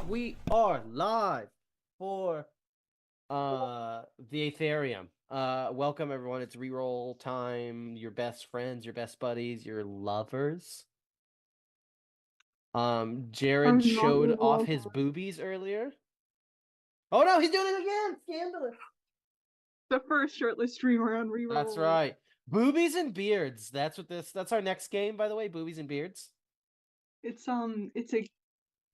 We are live for the Aetherium. Welcome everyone. It's reroll time. Your best friends, your best buddies, your lovers. Jared I'm not showed off reroll his time. boobies earlier. Oh no, he's doing it again! Scandalous. The first shirtless streamer on reroll. That's right. Boobies and beards. That's our next game, by the way. Boobies and beards. It's a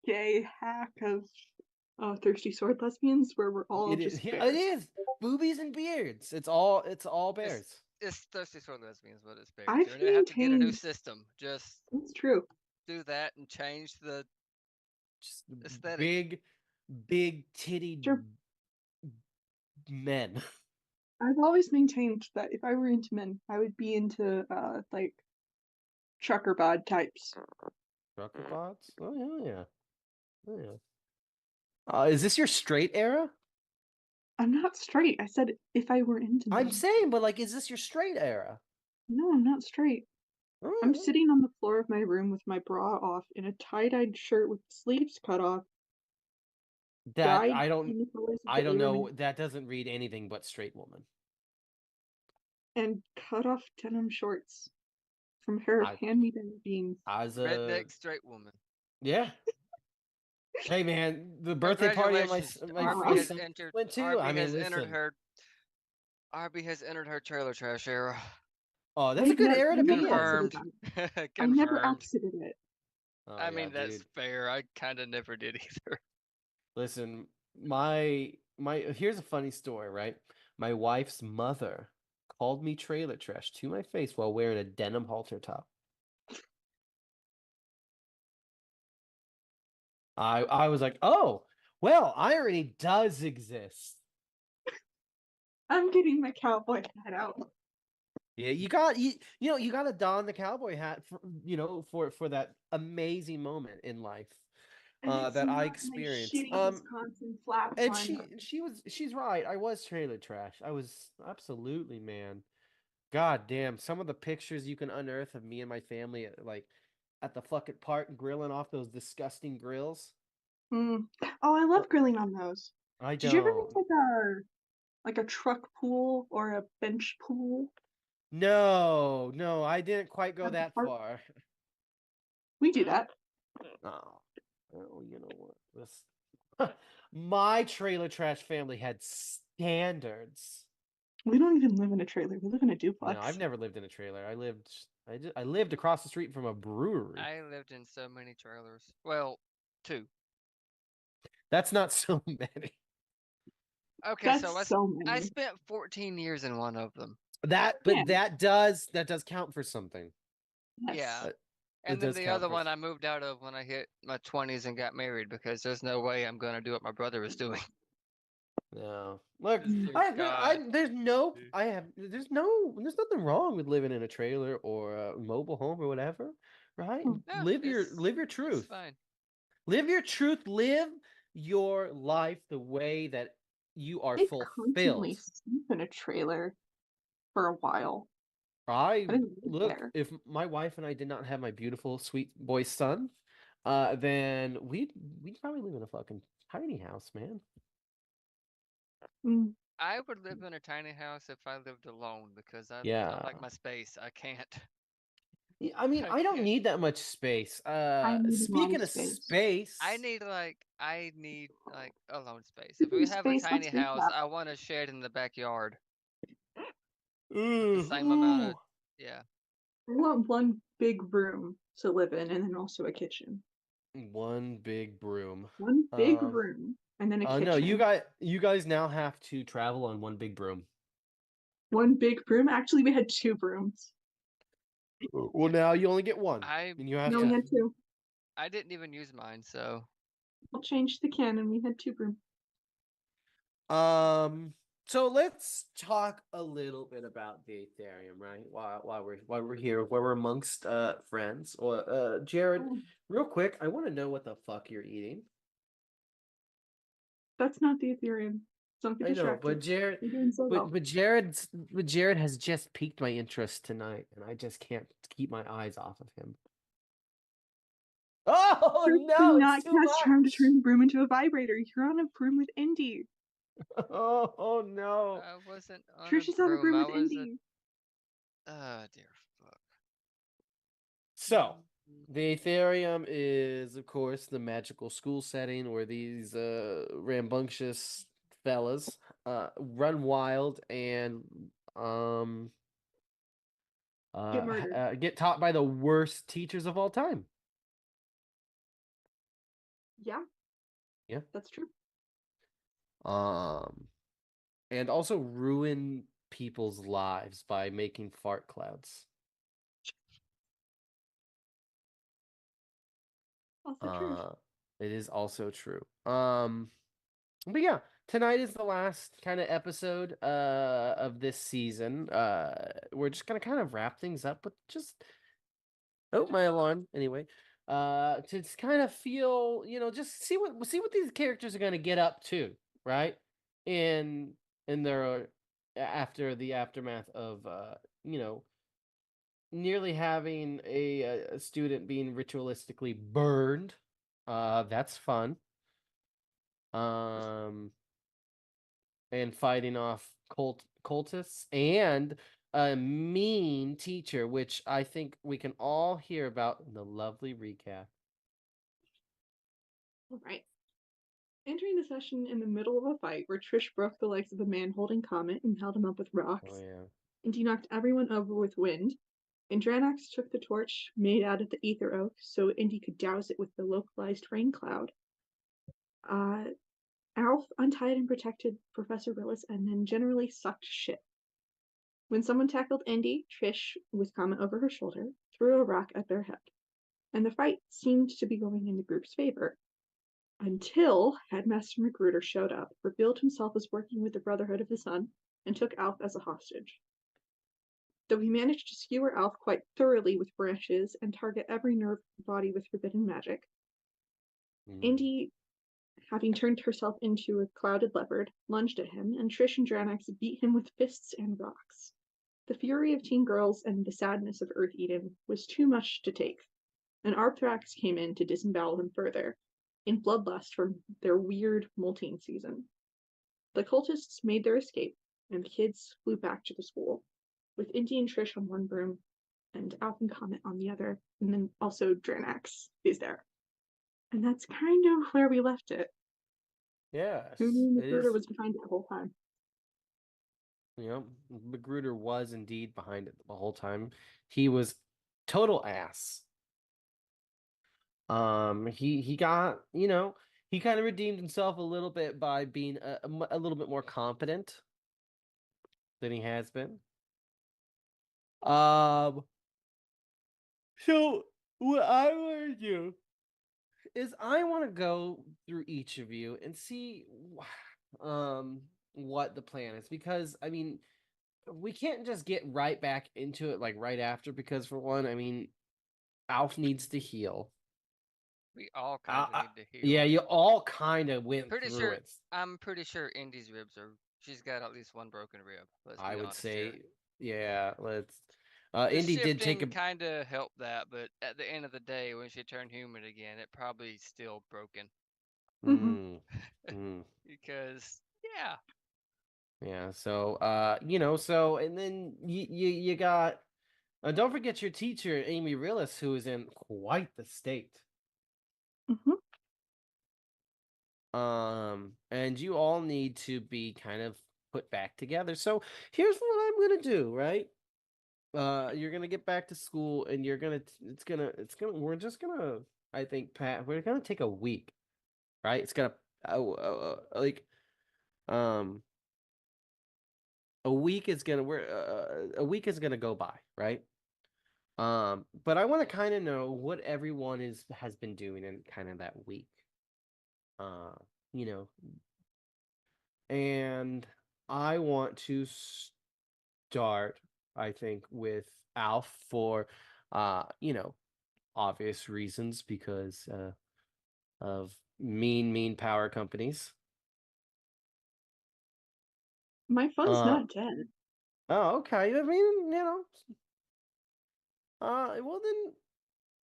gay hack of thirsty sword lesbians where we're all just Yeah, bears. it is. Boobies and beards. It's all bears. It's thirsty sword lesbians, but it's bears. I've You're gonna have to get a new maintained- system. Just It's true. do that and change the Just aesthetic. big titty Sure. men. I've always maintained that if I were into men, I would be into like trucker bod types. Trucker bots? Oh yeah. Oh yeah. Is this your straight era? I'm not straight. I said if I were into men. I'm saying, but like, is this your straight era? No, I'm not straight. Oh, I'm sitting on the floor of my room with my bra off in a tie-dyed shirt with sleeves cut off. that dyed I in don't the colors of I the don't know. Aetherium, That doesn't read anything but straight woman. and cut off denim shorts from her hand-me-down jeans. As a redneck straight woman. yeah. Hey man, the birthday party of my Arby has son entered. went to. Arby I mean, has listen. entered her. Arby has entered her trailer trash era. Oh, that's a good era to be in. Confirmed. I Confirmed. never exited it. Oh, I yeah, mean, that's dude. fair. I kind of never did either. Listen, my here's a funny story, right? My wife's mother called me trailer trash to my face while wearing a denim halter top. I was like, "Oh, well, irony does exist." I'm getting my cowboy hat out. Yeah, you know, you got to don the cowboy hat for that amazing moment in life that I experienced. My shitty Wisconsin flat And one. she's right. I was trailer trash. I was absolutely, man. God damn, some of the pictures you can unearth of me and my family at the fucking park grilling off those disgusting grills. Oh, I love grilling on those. I Did you ever don't. make like a truck pool or a bench pool? No, I didn't quite go At the that park? far. We do that. Oh, you know what? This my trailer trash family had standards. We don't even live in a trailer. We live in a duplex. No, I've never lived in a trailer. I lived across the street from a brewery. I lived in so many trailers. Well, 2. That's not so many. Okay, That's so so many. I spent 14 years in one of them. That does count for something. Yes. Yeah. And then the other one I moved out of when I hit my 20s and got married because there's no way I'm going to do what my brother was doing. No. Look, God. there's nothing wrong with living in a trailer or a mobile home or whatever, right? No, live your truth. It's fine. Live your truth. Live your life the way that you are fulfilled. Constantly sleep in a trailer for a while. If my wife and I did not have my beautiful sweet boy son, then we'd probably live in a fucking tiny house, man. I would live in a tiny house if I lived alone because I like my space. I can't. I mean, I don't need that much space. Speaking of space, I need alone space. If we have a tiny house, I want a shed in the backyard. The same amount of yeah. I want one big room to live in, and then also a kitchen. One big broom. One big room, and then a kitchen. No, you guys now have to travel on one big broom. One big broom? Actually, we had 2 brooms. Well, now you only get one. We had 2. I didn't even use mine, so I'll change the canon. We had 2 brooms. So let's talk a little bit about the Aetherium, right? While we're here, while we're amongst friends. Or Jared, real quick, I want to know what the fuck you're eating. That's not the Aetherium. I know, but Jared has just piqued my interest tonight, and I just can't keep my eyes off of him. Oh! Oh You no, do it's not too cast charm to much. turn the broom into a vibrator. You're on a broom with Indy. Oh no. I wasn't on a Trish is on a broom. broom I with was a. Indy. Oh dear fuck. So, the Aetherium is, of course, the magical school setting where these rambunctious fellas run wild and Get murdered. get taught by the worst teachers of all time. Yeah. Yeah. That's true. And also ruin people's lives by making fart clouds. Also true. It is also true. But yeah, tonight is the last kind of episode of this season. We're just gonna kind of wrap things up with just my alarm anyway. To just kind of feel, just see what these characters are gonna get up to, right? In their after the aftermath of nearly having a student being ritualistically burned. That's fun. And fighting off cultists and a mean teacher, which I think we can all hear about in the lovely recap. All right. Entering the session in the middle of a fight where Trish broke the legs of a man holding Comet and held him up with rocks, Oh yeah. and he knocked everyone over with wind, and Dranax took the torch made out of the ether oak so Indy could douse it with the localized rain cloud. Alf untied and protected Professor Willis and then generally sucked shit. When someone tackled Indy, Trish, with Comet over her shoulder, threw a rock at their head, and the fight seemed to be going in the group's favor. Until Headmaster Magruder showed up, revealed himself as working with the Brotherhood of the Sun, and took Alf as a hostage. Though he managed to skewer Alf quite thoroughly with branches and target every nerve of the body with forbidden magic, Indy, having turned herself into a clouded leopard, lunged at him, and Trish and Dranax beat him with fists and rocks. The fury of teen girls and the sadness of Earth Eden was too much to take, and Arthrax came in to disembowel him further, in bloodlust from their weird molting season. The cultists made their escape, and the kids flew back to the school, with Indy and Trish on one broom, and Alf and Comet on the other, and then also Dranax is there. And that's kind of where we left it. Yes, Who knew it Magruder is. was behind it the whole time? Magruder was indeed behind it the whole time. He was total ass. He got, he kind of redeemed himself a little bit by being a little bit more competent than he has been. So what I want to do is I want to go through each of you and see what the plan is, because I mean we can't just get right back into it like right after, because for one, I mean Alf needs to heal. We all kind of need to heal. Yeah, you all kind of went through it. I'm pretty sure Indy's ribs are. She's got at least one broken rib. I would say, here. yeah. Let's. The Indy did take a. kind of helped that, but at the end of the day, when she turned human again, it probably still broken. Because yeah. So so and then you got. Don't forget your teacher Amy Rillis, who is in quite the state. And you all need to be kind of put back together. So here's what I'm gonna do, right? You're gonna get back to school, and we're just gonna, I think, Pat, we're gonna take a week, right? It's gonna, like, a week is gonna, a week is gonna go by, right? But I want to kind of know what everyone has been doing in kind of that week. You know, and I want to start, I think, with Alf for, obvious reasons, because of mean power companies. My phone's not dead. Oh, okay. I mean, well then,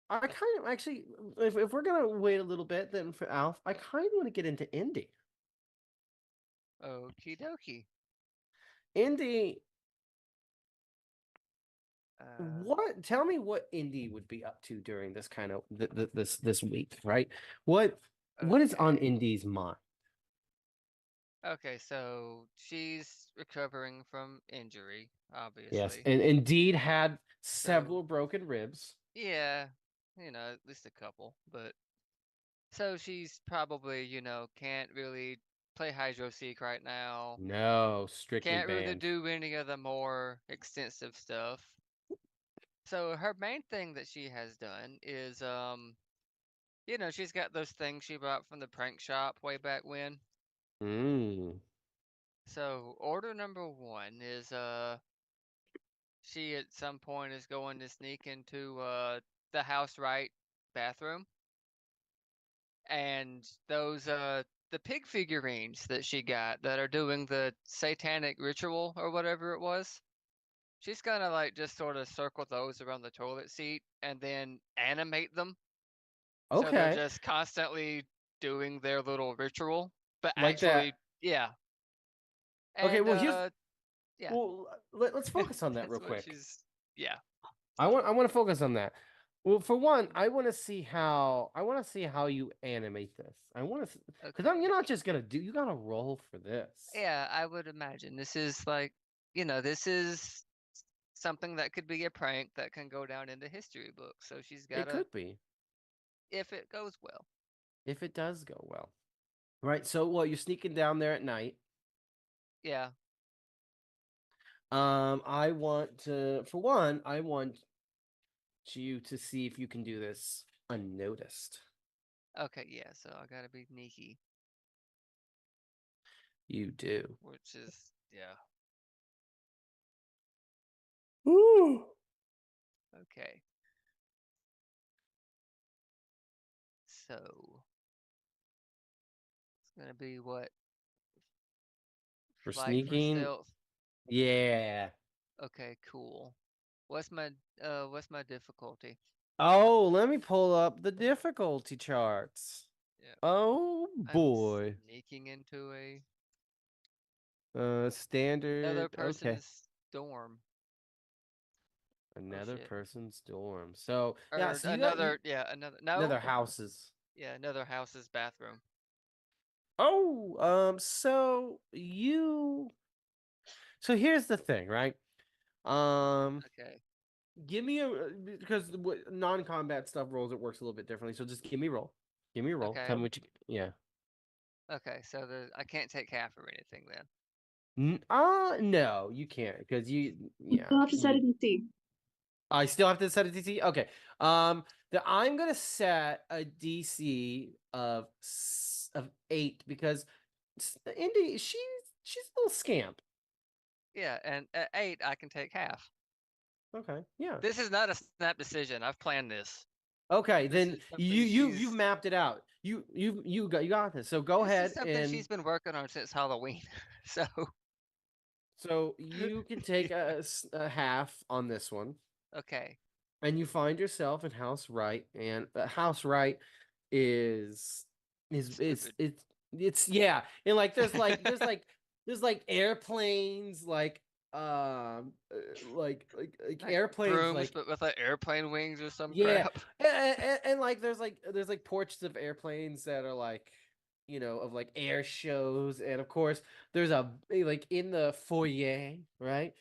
I kind of actually, if we're gonna wait a little bit, then for Alf, I kind of want to get into Indy. Okie dokie. Indy, Uh, what? Tell me what Indy would be up to during this kind of this week, right? What is on okay. Indy's mind? Okay, so she's recovering from injury, Yes, obviously. and indeed had So, several broken ribs. yeah, at least a couple. But so she's probably, can't really play Hydro Seek right now. No, strictly Can't really banned. do any of the more extensive stuff. So her main thing that she has done is, she's got those things she bought from the prank shop way back when. Mm. So order number one is, she at some point is going to sneak into the house right bathroom, and those the pig figurines that she got that are doing the satanic ritual or whatever it was. She's gonna like just sort of circle those around the toilet seat and then animate them so they're Okay, just constantly doing their little ritual, but like that. actually, yeah. Okay, And well here's yeah, let's focus on that real that's what quick. she's yeah. I want to focus on that. Well, for one, I want to see how you animate this. I want to because you're Okay. not just gonna do. You gotta roll for this. Yeah, I would imagine this is like, this is something that could be a prank that can go down into history books. So she's It gotta, could be if it goes well. if it does go well. Right. So, well, you're sneaking down there at night. Yeah. I want to, for one, I want you to see if you can do this unnoticed. Okay, yeah, so I gotta be sneaky, You do. which is, yeah. Ooh. Okay. So it's gonna be what? For Flight for sneaking. stealth. Yeah. Okay, cool. What's my difficulty? Oh, let me pull up the difficulty charts. Yeah. Oh I'm boy. sneaking into another Standard. Okay. person's dorm. Oh Another shit. person's dorm. So yeah, Or so you got you another another no. houses. Yeah, another house's bathroom. Oh, so here's the thing, right? Um, Okay. give me a because non-combat stuff rolls it works a little bit differently. So just give me a roll. Give me a roll. Tell Okay. me what you yeah. Okay, so I can't take half or anything then. No, you can't because You yeah, still have to set a DC. I still have to set a DC. Okay. I'm gonna set a DC of 8 because Indy she's a little scamp. Yeah, and at 8 I can take half. Okay. Yeah. This is not a snap decision. I've planned this. Okay, This then is something you've mapped it out. You got this. So go this is ahead something she's and been working on since Halloween. So, so you can take a half on this one, okay. and you find yourself in house right, and house right is is Stupid. it's yeah, and like there's like airplanes like Like airplanes brooms, like but with like airplane wings or some yeah, crap. and like there's like portraits of airplanes that are like of like air shows, and of course there's like in the foyer, right?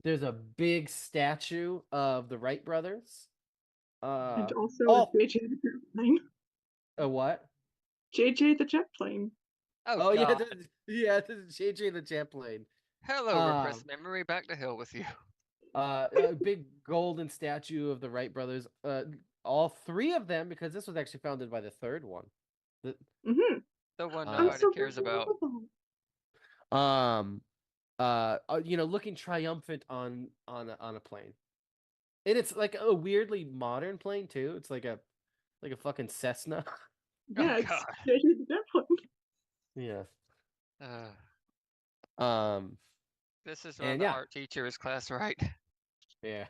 There's a big statue of the Wright brothers. And Uh also a oh, JJ the jet plane. a what? JJ the jet plane. Oh Oh yeah, God. this is JJ the jet plane. Hello, repressed Um, memory. Back to hell with you. a big golden statue of the Wright brothers. All three of them, because this was actually founded by the third one. The, Mm-hmm. The one I'm uh, nobody so cares about. proud. um, looking triumphant on a plane, and it's like a weirdly modern plane too. It's like a fucking Cessna. Oh Yeah, it's God. JJ the jet plane. Yeah. Uh, Um, this is why and the yeah, art teacher is class right. yeah,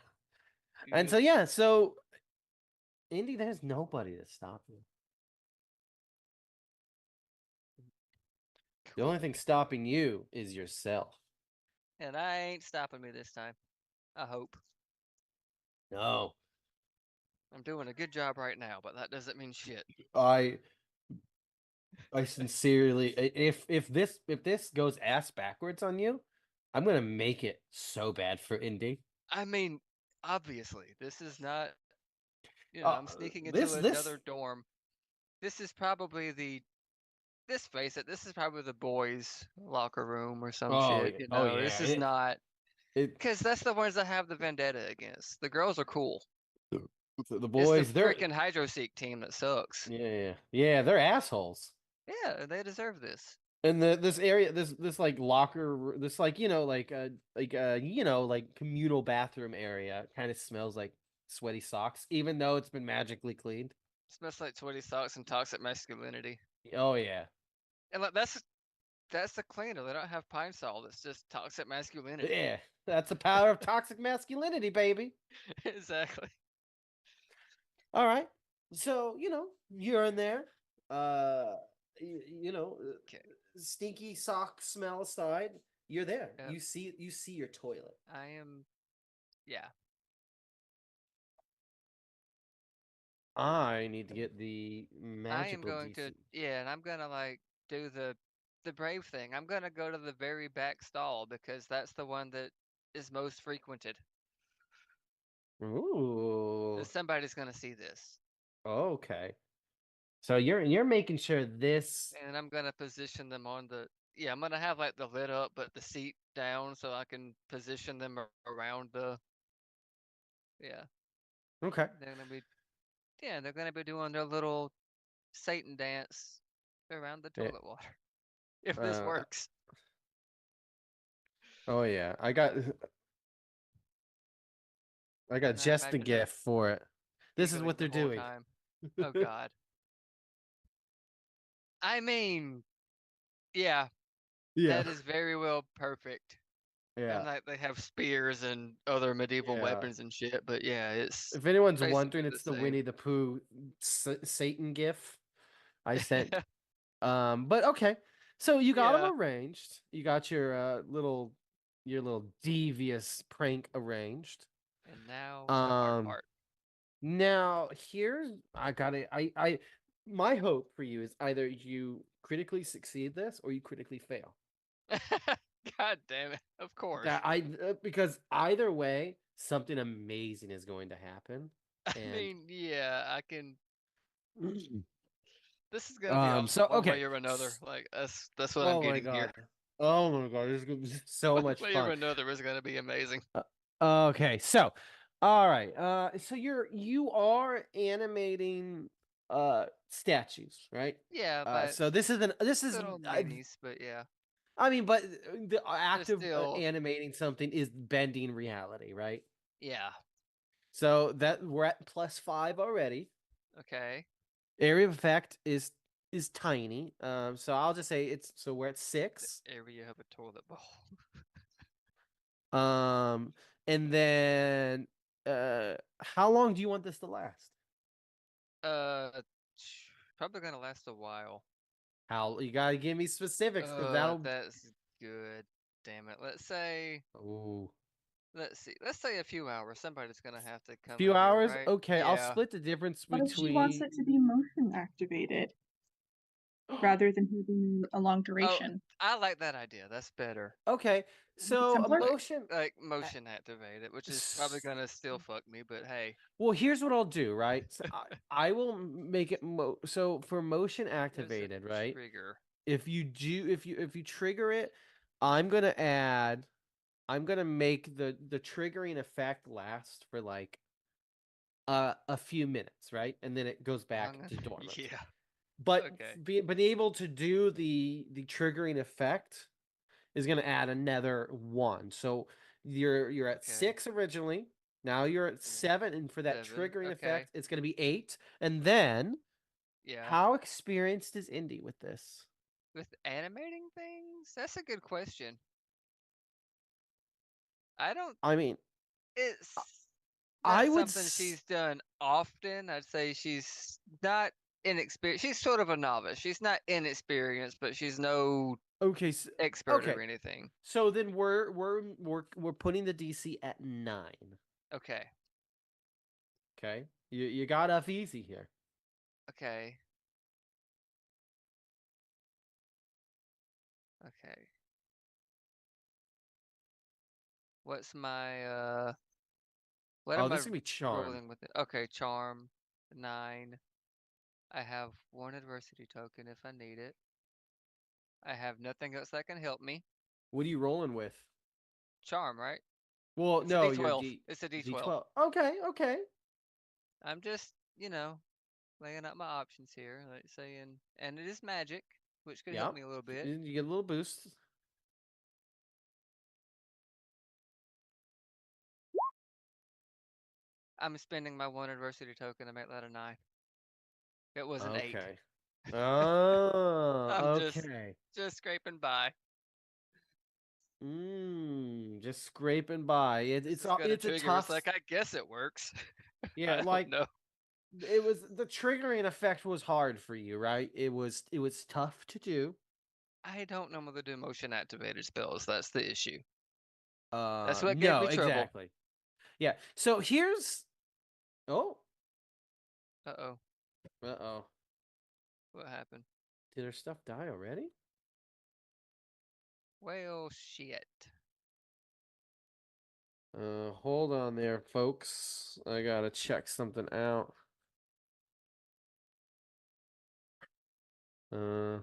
You and so just yeah, so Indy, there's nobody to stop you. The only thing Cool. stopping you is yourself. And I ain't stopping me this time. I hope. No. I'm doing a good job right now, but that doesn't mean shit. I sincerely, if this goes ass backwards on you, I'm gonna make it so bad for Indy. I mean, obviously, this is not, I'm sneaking into This another dorm. This is probably let's face it, this is probably the boys' locker room or some shit, oh yeah, This is not, it because that's the ones I have the vendetta against. The girls are cool. the It's the boys they're freaking Hydroseek team that sucks. yeah they're assholes. Yeah, they deserve this. And this area this like locker this like like communal bathroom area kind of smells like sweaty socks even though it's been magically cleaned. Smells like sweaty socks and toxic masculinity. Oh yeah. And like that's the cleaner. They don't have Pine Sol. It's just toxic masculinity. Yeah, that's the power of toxic masculinity, baby. Exactly. All right. So, you're in there. Uh, you know, Okay. stinky sock smell aside, you're there. Yep. You see your toilet. I am. Yeah. I need to get the I am magical going DC. to. Yeah, and I'm gonna like do the brave thing. I'm gonna go to the very back stall because that's the one that is most frequented. Ooh. Somebody's gonna see this. Okay. So you're making sure this. And I'm gonna position them on the. Yeah, I'm gonna have like the lid up, but the seat down, so I can position them around the. Yeah, Okay. they're gonna be. Yeah, they're gonna be doing their little Satan dance around the Yeah. toilet water. If this Uh. works, Oh yeah. I got and I just the imagine them gift for it. This is giggling what the they're whole doing. time. Oh God. I mean, yeah, Yeah. that is very well perfect. Yeah. And like they have spears and other medieval Yeah. weapons and shit, but yeah, it's If anyone's basically wondering, the it's the same. Winnie the Pooh Satan gif I sent. But okay. So you got them Yeah. arranged. You got your little devious prank arranged. And now the hard Um part. Now here's I gotta I my hope for you is either you critically succeed this or you critically fail. God damn it. Of course. Because either way, something amazing is going to happen. I And mean, yeah, I can. This is gonna be awesome so one okay. way or another. Like that's what I'm Oh my getting here. god. Oh my god, this is gonna be so One much way or fun. another is gonna be amazing. Okay, so all right. So you are animating statues, right? Yeah, but So this is little minis, but yeah, I mean, but the they're act of still animating something is bending reality, right? yeah. So that we're at +5 already. Okay. Area of effect is tiny. So I'll just say we're at 6. Area of a toilet bowl. Um, and then how long do you want this to last? Uh, probably gonna last a while. How you gotta give me specifics because that'll. That's good. Damn it. Ooh. Let's see. Let's say a few hours. Somebody's gonna have to come Few in here, hours? right? Okay, I'll Yeah. split the difference What if she wants between. it to be motion activated rather than having a long Oh, duration? I like that idea. That's better. Okay, so Simpler? emotion. Like motion activated, which is probably gonna still fuck me, but hey. Well, here's what I'll do, right? So I will make it so for motion There's a activated, right? trigger. If you trigger it, I'm gonna make the triggering effect last for like a few minutes, right? And then it goes back Long to dormant. Yeah. But Okay. being able to do the triggering effect is gonna add another 1. So you're at Okay. 6 originally. Now you're at 7, and for that 7. triggering Okay. effect, it's gonna be 8. And then, Yeah. how experienced is Indy with this? With animating things? That's a good question. I don't. I mean, It's. not I would. something she's done often. I'd say she's not inexperienced. She's sort of a novice. She's not inexperienced, but she's no Okay. expert Okay. or anything. So then we're putting the DC at 9. Okay. Okay. You got off easy here. Okay. Okay. What's my what Oh, am this I is gonna be charm. rolling with it? Okay, charm 9. I have 1 adversity token if I need it. I have nothing else that can help me. What are you rolling with? Charm, right? Well, It's a no, your D12. D It's a D12. D12. Okay, okay. I'm just, laying out my options here, like saying, and it is magic, which could help Yeah. me a little bit. You get a little boost. I'm spending my 1 adversity token to make that a 9. It was an 8. Okay. Oh, I'm okay. just scraping by. Just scraping by. This is gonna It's a trigger. It's tough. like I guess it works. Yeah, I don't like know. it was the triggering effect was hard for you, right? It was tough to do. I don't normally do motion activated spells. That's the issue. That's what gave No, me trouble. exactly. Yeah. So here's. Oh. Uh-oh. Uh-oh. What happened? Did her stuff die already? Well, shit. Hold on there, folks. I gotta check something out. Uh,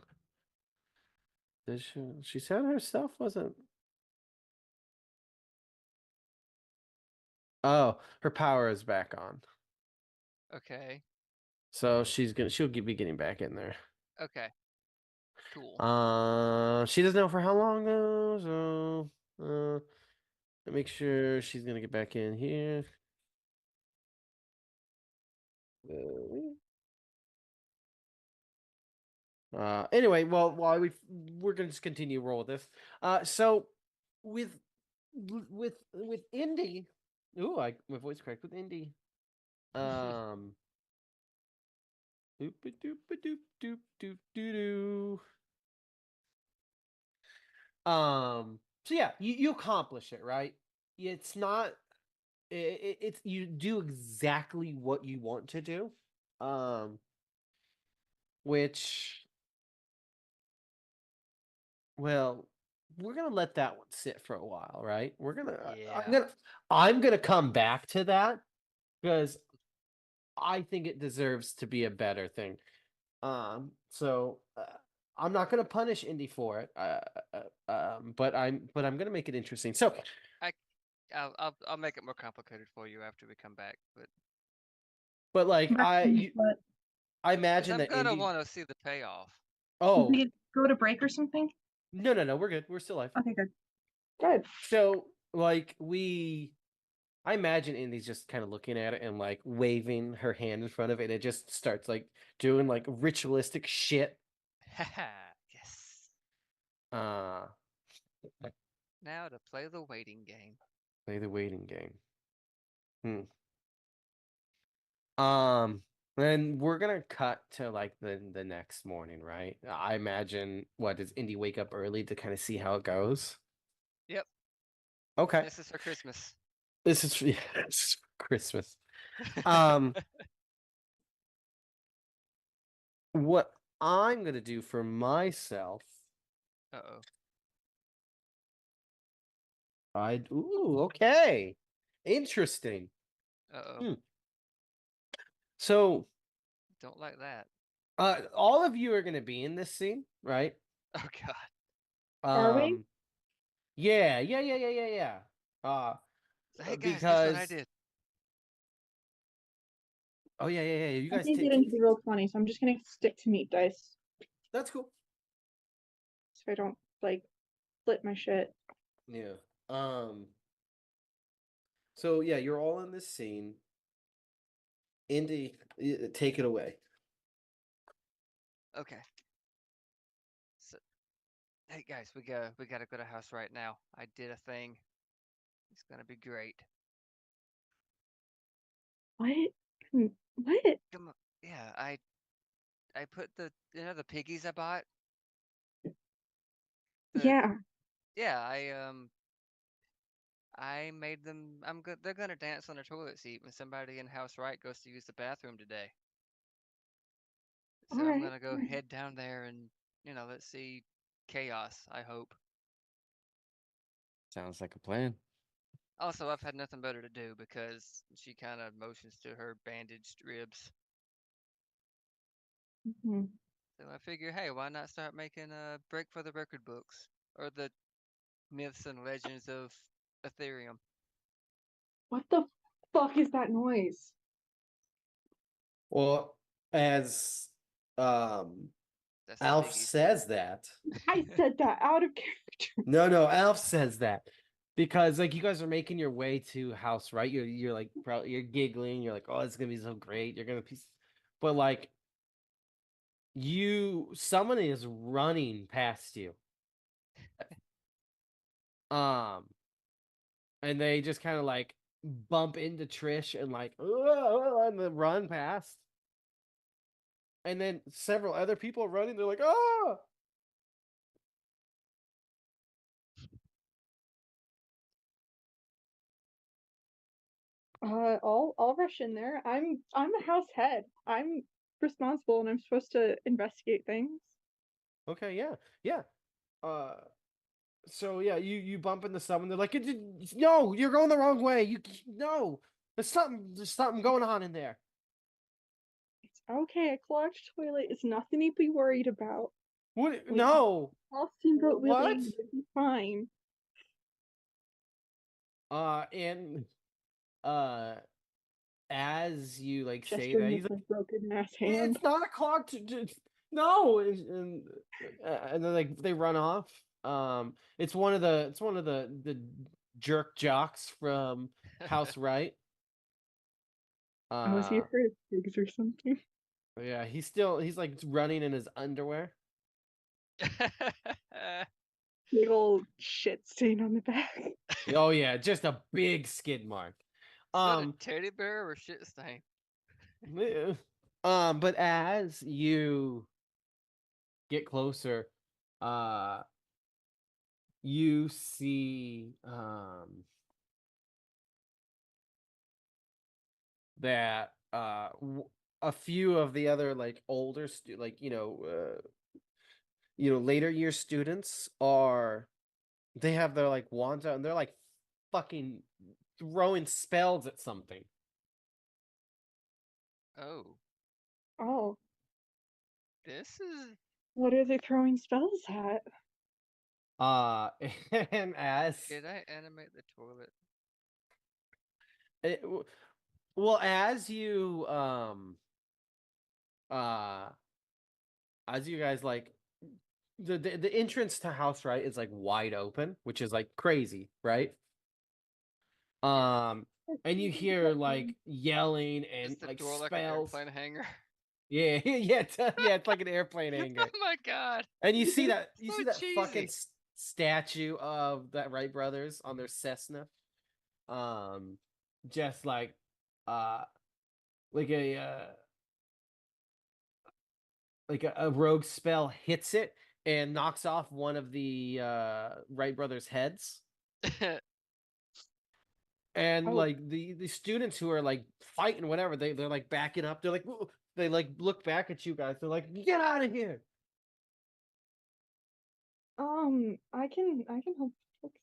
she said her stuff wasn't. Oh, her power is back on. Okay. So she'll be getting back in there. Okay. Cool. She doesn't know for how long though, so make sure she's gonna get back in here. Anyway, well, while we're gonna just continue roll with this. So with Indy, my voice cracked with Indy. Um, doop doop doop doop doop doo doo. So yeah, you accomplish it, right? It's not. It's you do exactly what you want to do. Which, well, we're gonna let that one sit for a while, right? Yeah. I'm gonna come back to that because I think it deserves to be a better thing. So I'm not gonna punish Indy for it. But I'm gonna make it interesting. So I'll make it more complicated for you after we come back, but like But I because imagine I'm that gonna Indy. want to see the payoff. Oh, we go to break or something? no, we're good. We're still live. Okay, good. Good. So like I imagine Indy's just kind of looking at it and like waving her hand in front of it, and it just starts like doing like ritualistic shit. Haha. Yes. Uh Now to play the waiting game. Play the waiting game. Then we're gonna cut to like the next morning, right? I imagine what does Indy wake up early to kind of see how it goes? Yep. Okay. This is for Christmas. This is this is Christmas. Um what I'm gonna do for myself, Uh-oh. okay. Interesting. Uh-oh. So Don't like that. all of you are gonna be in this scene, right? Oh god. Are we? Yeah. So, hey guys, guess what I Because did? oh yeah. You I guys can't get into the roll 20, so I'm just gonna stick to meat dice That's cool. so I don't like flip my shit. Yeah. So yeah, you're all in this scene. Indy, take it away. Okay. So, hey guys, we gotta go to house right now. I did a thing. It's gonna be great. What? What? Come on. Yeah, I put the the piggies I bought. The Yeah. yeah, I made them. I'm good. They're gonna dance on a toilet seat when somebody in house right goes to use the bathroom today. All So I'm right. gonna go head down there and let's see chaos. I hope. Sounds like a plan. Also, I've had nothing better to do because she kind of motions to her bandaged ribs. Mhm. So I figure, hey, why not start making a break for the record books or the myths and legends of Aetherium? What the fuck is that noise? Well, as um That's the Alf piggies. says that. I said that out of character. No, Alf says that because like you guys are making your way to house, right? You're like probably you're giggling. You're like, oh, it's gonna be so great. You're gonna be, but like someone is running past you. Um, and they just kind of like bump into Trish and like, and then run past. And then several other people are running. They're like, oh. I'll rush in there. I'm a house head. I'm responsible and I'm supposed to investigate things. Okay, yeah. Uh, so yeah, you bump into someone. They're like, no, you're going the wrong way. No, there's something going on in there. It's okay, a clogged toilet is nothing to be worried about. What? We No. all steamboat Willie What? and it'll be fine. And uh, as you like say Gesture that, he's with like, my broken ass hand. it's not a clock no, and then like they run off. It's one of the jerk jocks from House Right. I was Uh, here for pigs or something. yeah, he's like running in his underwear. Big old shit stain on the back. Oh yeah, just a big skid mark. Is that a Um, teddy bear or shit stain? eh, but as you get closer, uh, you see that a few of the other like older like later year students are they have their like wands out and they're like fucking throwing spells at something. Oh, Oh, this is. what are they throwing spells at? Uh and as Did I animate the toilet? it, well uh as you guys like the entrance to house right is like wide open, which is like crazy, right? Yeah. And you hear like yelling Is and the like door like an spells. airplane hangar? Yeah, yeah, it's like an airplane Oh hangar. my god. And you So see that fucking cheesy. statue of that Wright brothers on their Cessna. Just uh like a rogue spell hits it and knocks off one of the Wright brothers' heads. And Oh, like the students who are like fighting whatever they're like backing up. They're like they like look back at you guys. They're like, get out of here. I can help fix.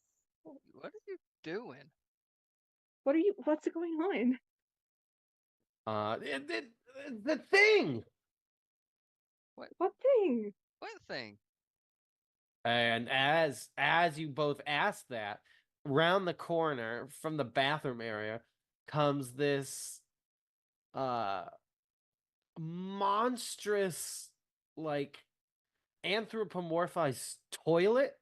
What are you doing? What's going on? The thing. What What thing? what thing? And as you both ask that, round the corner from the bathroom area comes this uh monstrous like anthropomorphized toilet.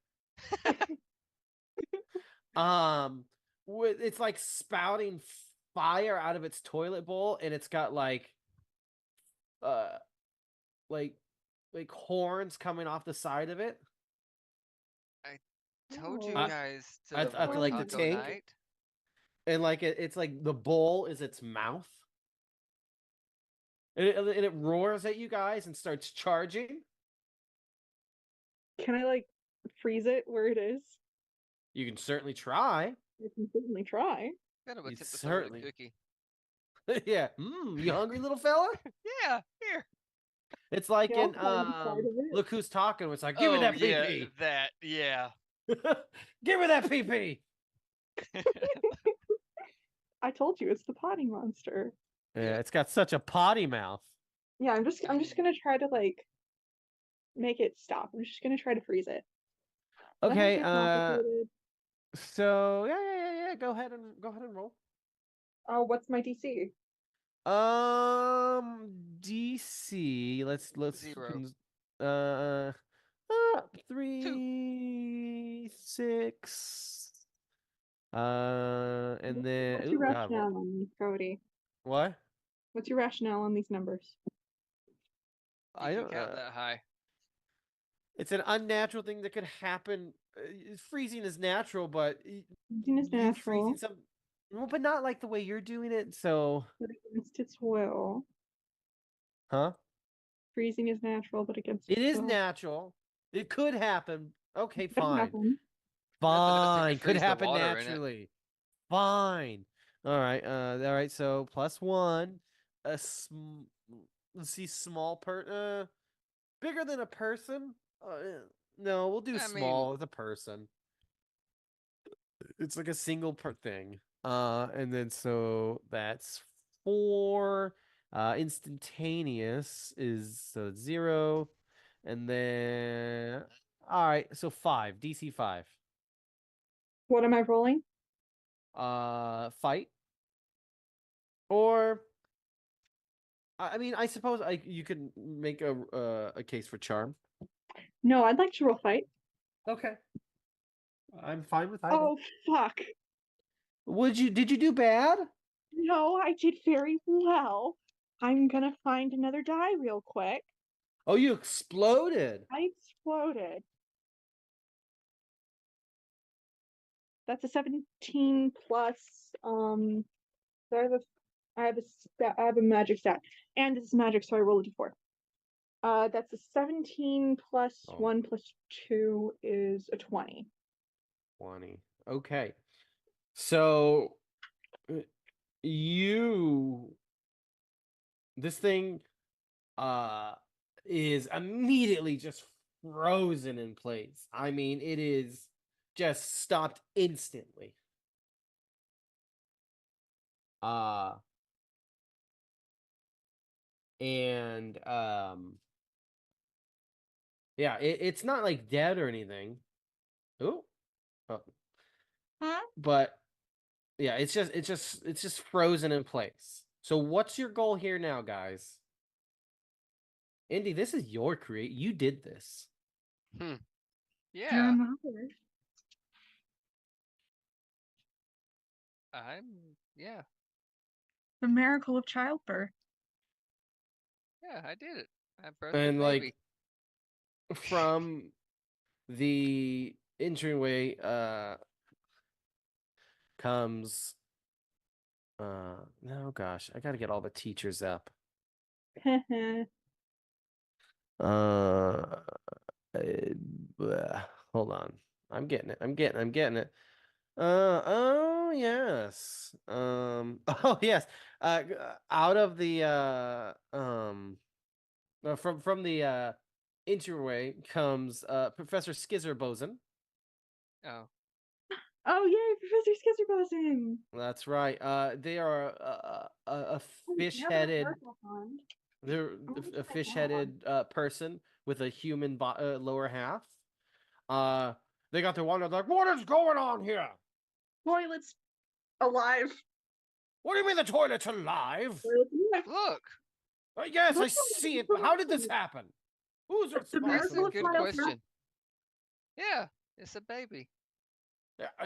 Um it's like spouting fire out of its toilet bowl and it's got uh like horns coming off the side of it. I told you Oh, Uh, guys to I avoid like the taco um, tank night. and like it's like the bowl is its mouth. And it roars at you guys and starts charging. Can I like freeze it where it is? You can certainly try. I can certainly try. Gotta You attempt to throw it a certainly. cookie. Yeah. You hungry little fella? Yeah, here. It's like Yeah, I'll in try inside of it. Look Who's Talking. It's like, give me Oh that yeah, PP. that yeah. Give me that PP. I told you it's the potty monster. Yeah, it's got such a potty mouth. Yeah, I'm just gonna try to like make it stop. I'm just gonna try to freeze it. Nothing Okay, too complicated. so yeah. Go ahead and roll. Oh, what's my DC? DC. Let's 0. uh 2. 3, 6. And then What's your oh god, rationale on these, Cody? what? What's your rationale on these numbers? You I can don't. count that high. It's an unnatural thing that could happen. Freezing is natural, but Freezing is you freezing natural, some, well, but not like the way you're doing it. So, but against its will. huh? Freezing is natural, but against It its is will. natural. It could happen. Okay, It could fine. happen. Nothing else that Fine. could Could freeze the happen water in it. naturally. Fine. All right. So +1. Let's see, bigger than a person. No, we'll do I mean, small as a person. It's like a single per thing. And then so that's 4. Instantaneous is so 0. And then all right, so 5, DC 5. What am I rolling? Fight. Or I mean, I suppose you could make a case for charm. No, I'd like to roll fight. Okay. I'm fine with either. Oh, fuck. Did you do bad? No, I did very well. I'm gonna find another die real quick. Oh, you exploded. I exploded. That's a 17 plus. So I have a magic stat, and it's magic, so I roll a d4. That's a 17 plus Oh. 1 plus 2 is a 20. 20. Okay. So this thing is immediately just frozen in place. I mean, it is just stopped instantly. And yeah, it's not like dead or anything. Ooh. Oh. Huh? But yeah, it's just frozen in place. So what's your goal here now, guys? Indy, this is your create. You did this. Your yeah. mother. Yeah. The miracle of childbirth. Yeah, I did it. I birthed And a baby. like from the entryway comes no gosh, I gotta get all the teachers up. Hold on. I'm getting it. Oh yes. Oh yes. Out of the from the entryway comes Professor Skizerbosen. Oh. Oh yay, Professor Skizerbosen! That's right. They are a fish-headed. They're a fish-headed person with a human lower half. They got their wand. Like, what is going on here? Toilet's alive. What do you mean the toilet's alive? Look. Yes, I see it. But how did this happen? Who's The responsible? That's a miracle of good childbirth. question. Yeah, it's a baby.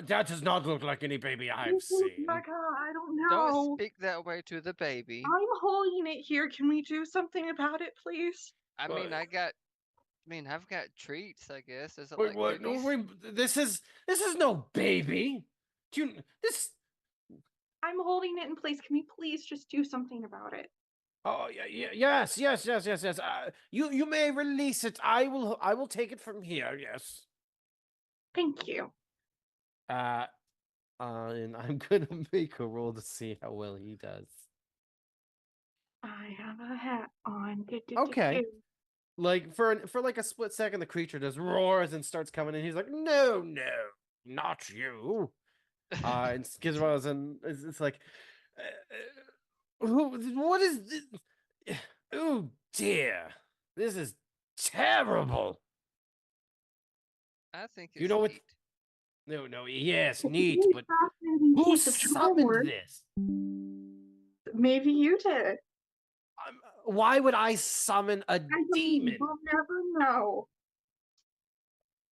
That does not look like any baby I've seen. Becca, I don't know. Don't speak that way to the baby. I'm holding it here. Can we do something about it, please? I mean, But- I've got treats, I guess. Is it Wait, like what? No, cookies? wait, this is no baby. This I'm holding it in place. Can we please just do something about it? Oh yes. You may release it. I will take it from here. Yes. Thank you. And I'm gonna make a roll to see how well he does. I have a hat on. Okay. Like for like a split second, the creature just roars and starts coming in. He's like, no, not you. And Gizmo's and it's like, who? What is this? Oh dear, this is terrible. I think You it's know what? neat. No, yes, It's a neat, really but fascinating who piece of summoned homework. this? Maybe you did. Why would I summon a I demon? will never know.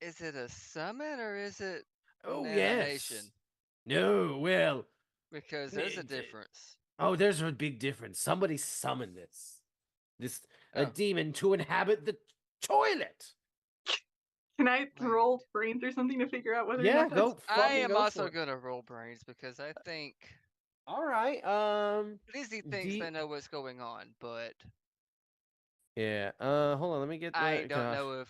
Is it a summon or is it Oh an yes. animation? No, well, Because there's a difference. oh, there's a big difference. Somebody summoned this a Oh, demon to inhabit the toilet. Can I wait. roll brains or something to figure out whether or Yeah, not that's... go I fucking am go also for it. gonna roll brains because I think All right. Lizzie thinks they know what's going on, but Yeah. Hold on. Let me get I the don't gosh. know if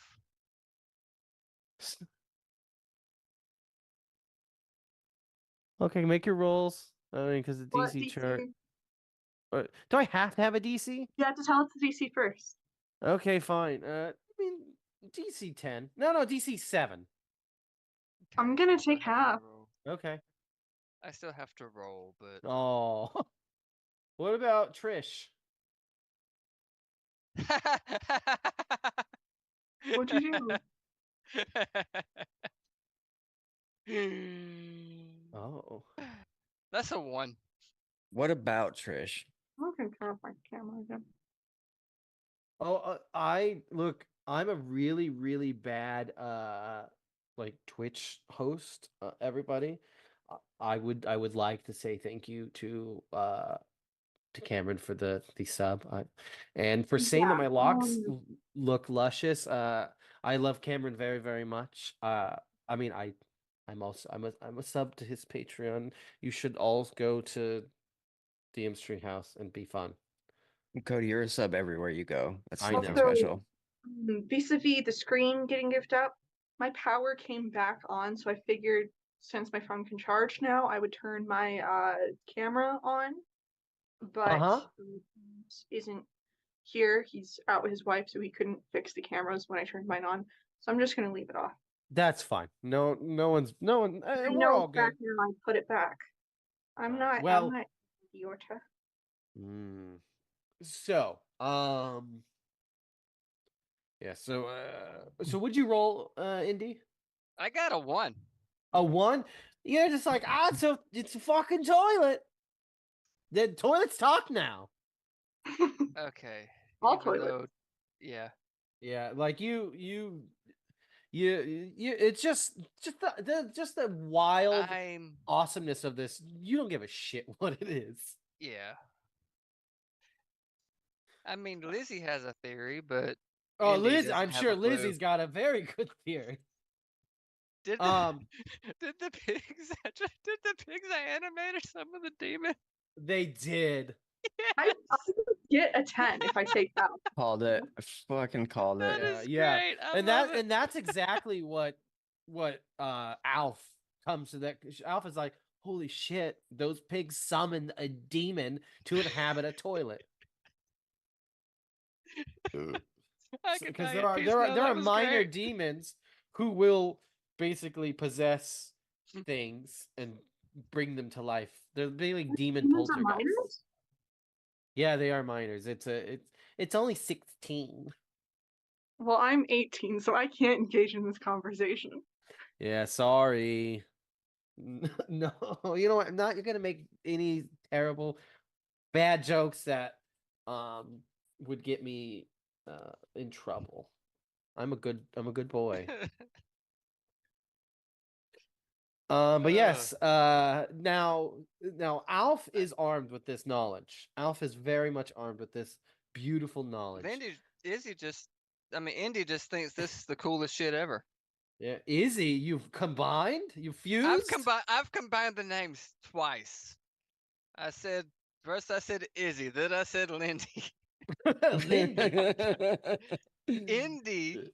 Okay, make your rolls. I mean, because the What DC chart. DC? Do I have to have a DC? You have to tell us the DC first. Okay, fine. I mean, DC 10. No, DC 7. I'm okay, gonna I still take have to half. roll. Okay. I still have to roll, but Oh. What about Trish? What'd you do? Oh. That's a 1. What about Trish? I'm gonna turn off my camera again. Oh, I'm a really, really bad like Twitch host, everybody. I would like to say thank you to Cameron for the sub. And for saying that Yeah. my locks look luscious. I love Cameron very, very much. I mean I'm a sub to his Patreon. You should all go to DM's Treehouse and be fun. Cody, you're a sub everywhere you go. That's I nothing know. Also, special. vis-a-vis the screen getting goofed up, my power came back on, so I figured since my phone can charge now, I would turn my camera on. But Uh-huh. isn't here. He's out with his wife, so he couldn't fix the cameras when I turned mine on. So I'm just gonna leave it off. That's fine. No one. I We're know all it's back good. now. I put it back. I'm Alright, not. well- I'm not idiota. So, yeah. So would you roll, Indy? I got a 1. A 1? You're just like, it's a fucking toilet. The toilets talk now. Okay. All even toilets. though- yeah. Yeah, like you. It's just the wild I'm awesomeness of this. You don't give a shit what it is. yeah. I mean, Lizzie has a theory, but Oh, Indy Liz, doesn't I'm have sure a clue. Lizzie's got a very good theory. Did the did the pigs did the pigs animate some of the demon? They did. I would get a 10 if I take that. Called it. I fucking called it. That is Yeah. great. I And love it. and that's exactly what Alf comes to that. Alf is like, holy shit, those pigs summoned a demon to inhabit a toilet. Because there are minor demons who will basically possess things and bring them to life. They're basically demon Demons are poltergeists. minors? Yeah, they are minors. It's only 16. Well, I'm 18, so I can't engage in this conversation. Yeah, sorry. No, you know what? I'm not gonna make any terrible bad jokes that would get me in trouble. I'm a good boy. But yes, now Alf is armed with this knowledge. Alf is very much armed with this beautiful knowledge. I mean, Indy just thinks this is the coolest shit ever. Yeah, Izzy, you've combined? You fused? I've combined the names twice. I said First I said Izzy, then I said Lindy. Lindy. Indy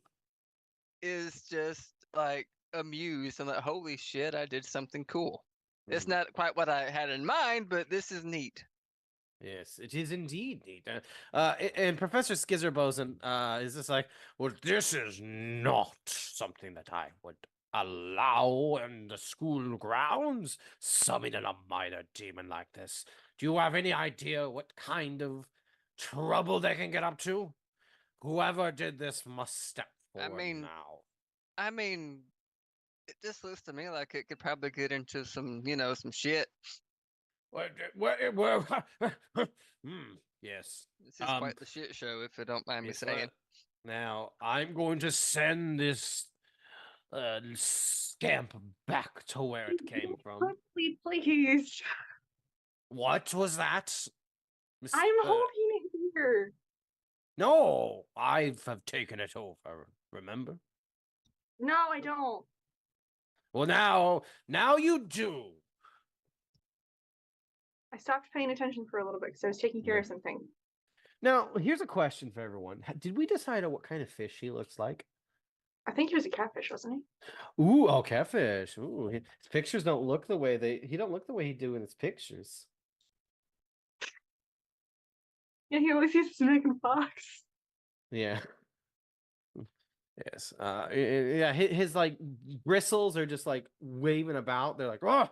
is just like amused and like, holy shit, I did something cool. It's Mhm. not quite what I had in mind, but this is neat. Yes, it is indeed neat. And Professor Skizerbosen is just like, well, this is not something that I would allow in the school grounds. Summoning a minor demon like this. Do you have any idea what kind of trouble they can get up to? Whoever did this must step forward now. I mean, it just looks to me like it could probably get into some, some shit. Yes. This is quite the shit show, if you don't mind me Yes, saying. now I'm going to send this scamp back to where it came from. Please. What was that? I'm holding it here. No, I have taken it over. Remember? No, I don't. Well, now you do. I stopped paying attention for a little bit because I was taking care of something. Now, here's a question for everyone. Did we decide on what kind of fish he looks like? I think he was a catfish, wasn't he? Ooh, oh, catfish. Ooh, his pictures don't look the way he don't look the way he do in his pictures. Yeah, he always used to make a fox. Yeah. Yes. Yeah, his like bristles are just like waving about. They're like, oh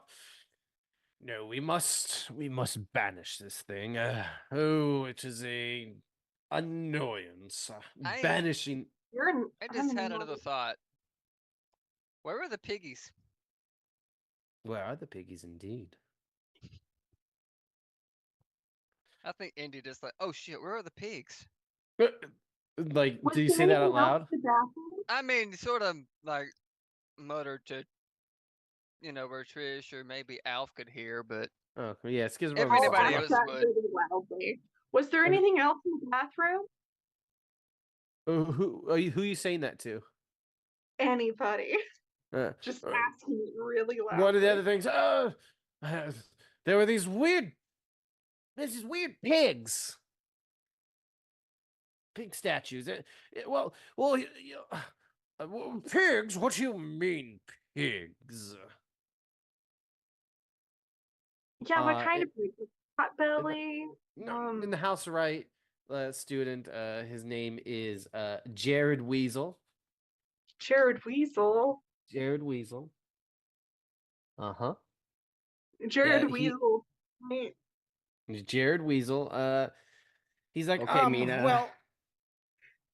no, we must banish this thing. Oh, it is a annoyance. Banishing. I just had another thought. Where are the piggies? Where are the piggies indeed? I think Indy just like, oh shit, where are the pigs? Like, do you say that out loud? I mean, sort of like muttered to, where Trish or maybe Alf could hear, but Oh, yeah, if anybody else would. Really loudly. Was there anything else in the bathroom? Who are you saying that to? Anybody. Just asking really loudly. One of the other things, there were these weird pigs. Pig statues. Pigs? What do you mean, pigs? Yeah, what kind of pig? Potbelly? In the house right student, his name is Jared Weasel. Jared Weasel. Jared Weasel. Uh-huh. Jared Weasel. Jared Weasel. He's like, okay, Mina. Well,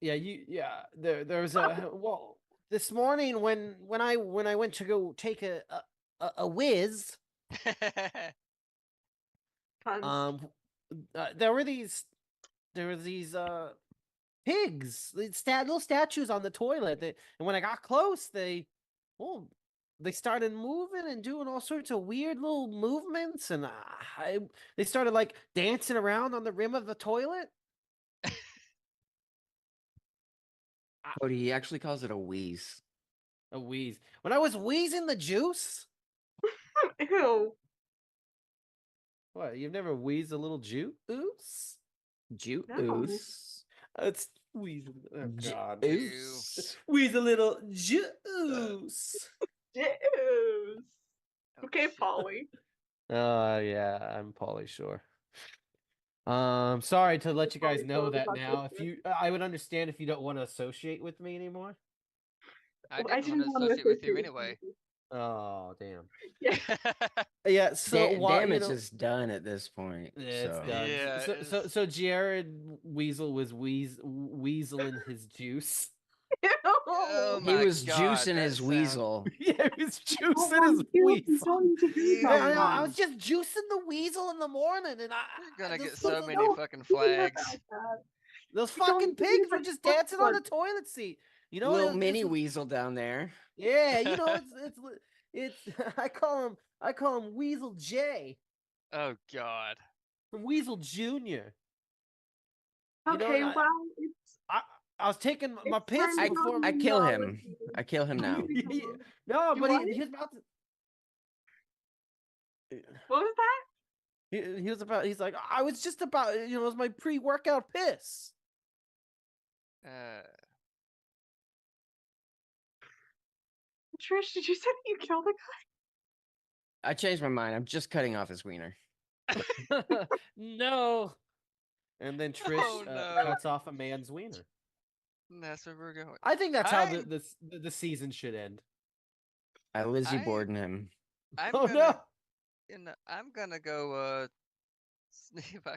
there was a well this morning when I went to go take a whiz. There were these pigs, little statues on the toilet. And when I got close, they started moving and doing all sorts of weird little movements, and they started like dancing around on the rim of the toilet. Cody, he actually calls it a wheeze. A wheeze. When I was wheezing the juice? Ew. What, you've never wheezed a little juice? Juice? No. It's wheezing. Oh, God. Juice. Wheeze a little juice. Juice. Okay, Polly. Yeah, I'm Polly, sure. Sorry to let you guys know that now. I would understand if you don't want to associate with me anymore. I didn't want to associate with you anyway. Oh, damn. Yeah. Yeah, so damage is done at this point. It's so. done. Yeah, so Jared Weasel was weaseling his juice. Oh he was God, juicing his weasel. Yeah, he was juicing his weasel. I was just juicing the weasel in the morning, and You're gonna get so many fucking flags. Those fucking pigs were just dancing on the toilet seat. You know, little mini weasel down there. Yeah, you know, it's I call him Weasel J. Oh God. From Weasel Junior. Okay, you know, I was taking my piss before I kill him. I kill him now. No, but he's about to. What was that? He was about. He's like, I was just about. It was my pre-workout piss. Trish, did you say that you killed a I changed my mind. I'm just cutting off his wiener. No. And then Trish Oh, no. cuts off a man's wiener. And that's where we're going. I think that's how I- the season should end. I Lizzie I- Borden him. I'm Oh gonna, no! I'm gonna go see if I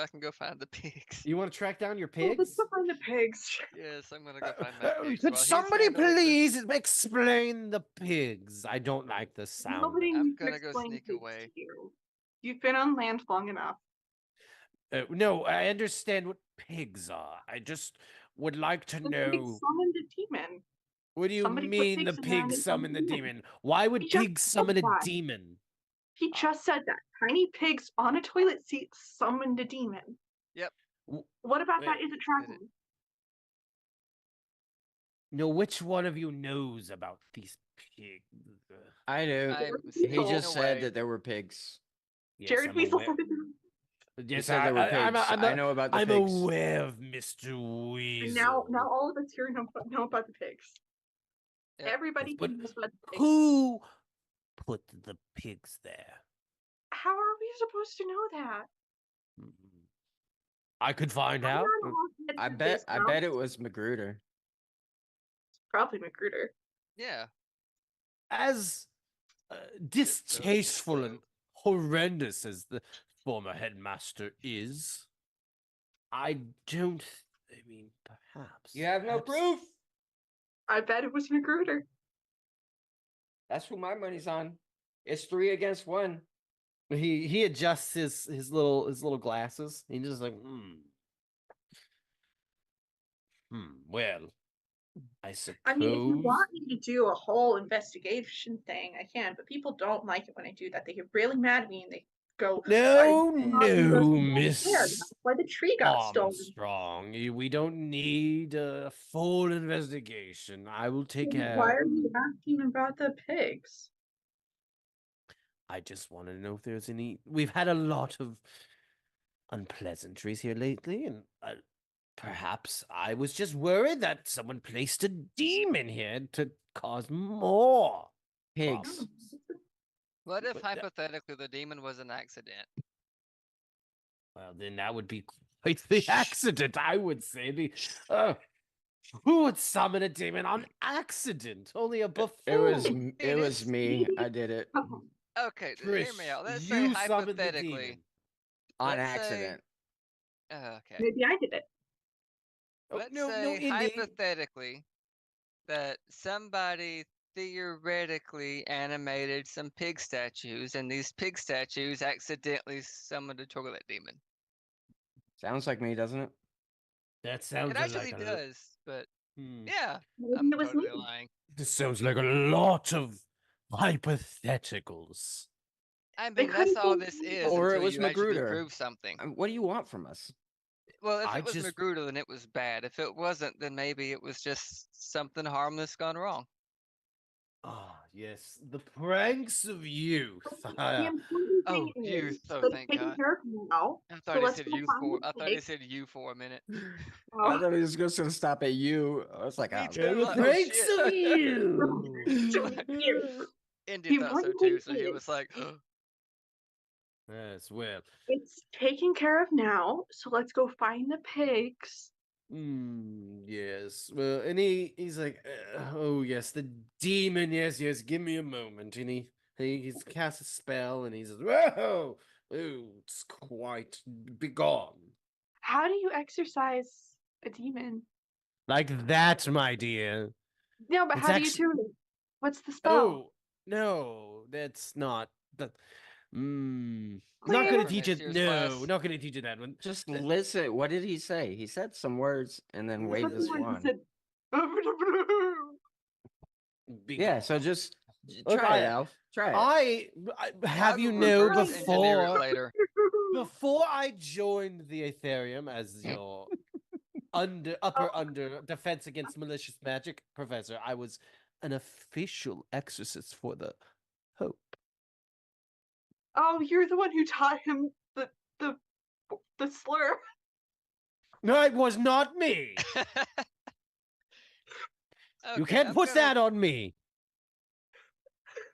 can go find the pigs. You want to track down your Oh, let's pigs? go find the pigs. Yes, I'm gonna go find my pigs. Could while he's somebody handling this. please explain the pigs? I don't like the sound. Nobody I'm needs to gonna go explain sneak pigs away. to you. You've been on land long enough. No, I understand what pigs are. I just would like to The pig know. summoned a demon. What do you somebody put mean the pigs in there and pig it summon the summoned a demon. demon? Why would He just pigs said summon a that. demon? He just said that. Tiny pigs on a toilet seat summoned a demon. W- What about that Wait, isn't tracking? No, which one of you knows about these pigs? I do. I'm He He sneaking just said away. that there were pigs. Yes, Jared I'm Weasel aware. said it. He Yes, said there were pigs. I'm I know about the I'm pigs. aware of Mr. Weasel. And now all of us here know about the pigs. Yep. Everybody But knows about the pigs. who put the pigs there? How are we supposed to know that? I could find I'm out. not allowed to I get bet this it was Magruder. Probably Magruder. Yeah. As distasteful and horrendous as the former headmaster is, I don't. I mean, perhaps. You have no perhaps- proof. I bet it was Magruder. That's who my money's on. It's 3 against 1. He adjusts his little glasses. He's just like, well, I suppose. I mean, if you want me to do a whole investigation thing, I can, but people don't like it when I do that. They get really mad at me and they go, No, "Why did you not do no, this and Miss there? That's why the tree got stolen." Armstrong. We don't need a full investigation. I will take care. Why are you asking about the pigs? I just want to know if there's any. We've had a lot of unpleasantries here lately, and perhaps I was just worried that someone placed a demon here to cause more Pigs. problems. What if But, hypothetically the demon was an accident? Well, then that would be quite the accident, I would say. Who would summon a demon on accident? Only a buffoon. It was me. I did it Okay, hear me out. Let's say you summoned the hypothetically. demon. on Let's say- accident. Okay. Maybe I did it. Oh, Let's no, say Indy. hypothetically that somebody theoretically animated some pig statues, and these pig statues accidentally summoned a toilet demon. Sounds like me, doesn't it? That sounds It actually like a, does, but hmm. yeah, Maybe I'm it was totally me. lying. This sounds like a lot of hypotheticals. I They mean, that's couldn't all be this me. is Or it until was you actually Magruder. prove something. What do you want from us? Well, if I it was just- Magruder, then it was bad. If it wasn't, then maybe it was just something harmless gone wrong. Ah, yes, the pranks of youth. The important thing Oh, is youth, oh, that thank it's taken God. care of now. I So thought he let's said go you find for. the I thought he pig. said you for a minute. I thought he was just going to stop at you. I was like, Me oh, too. Yeah, the Oh, pranks shit. of you. You. Indy The thought so one too, thing so he was is- like, Yes, well. It's taken care of now, so let's go find the pigs. Yes. Well, and he's like, oh yes, the demon. Yes, give me a moment. And he's cast a spell, and he says, whoa, oh, it's quite begone. How do you exercise a demon? Like that, my dear. No, but It's how do you actu- do it? What's the spell? Oh no, that's not the. Not gonna Please. teach it. Next year's No, class. not gonna teach it that one. just listen. What did he say? He said some words and then waved the Something like swan. he said, Yeah, so just Look, try it, Alf. Try it. I have "I'll you go know reverse engineer it before later." before I joined the Aetherium as your upper defense against malicious magic professor, I was an official exorcist for the Hope. Oh, you're the one who taught him the slur. No, it was not me. You Okay, can't I'm put gonna. that on me.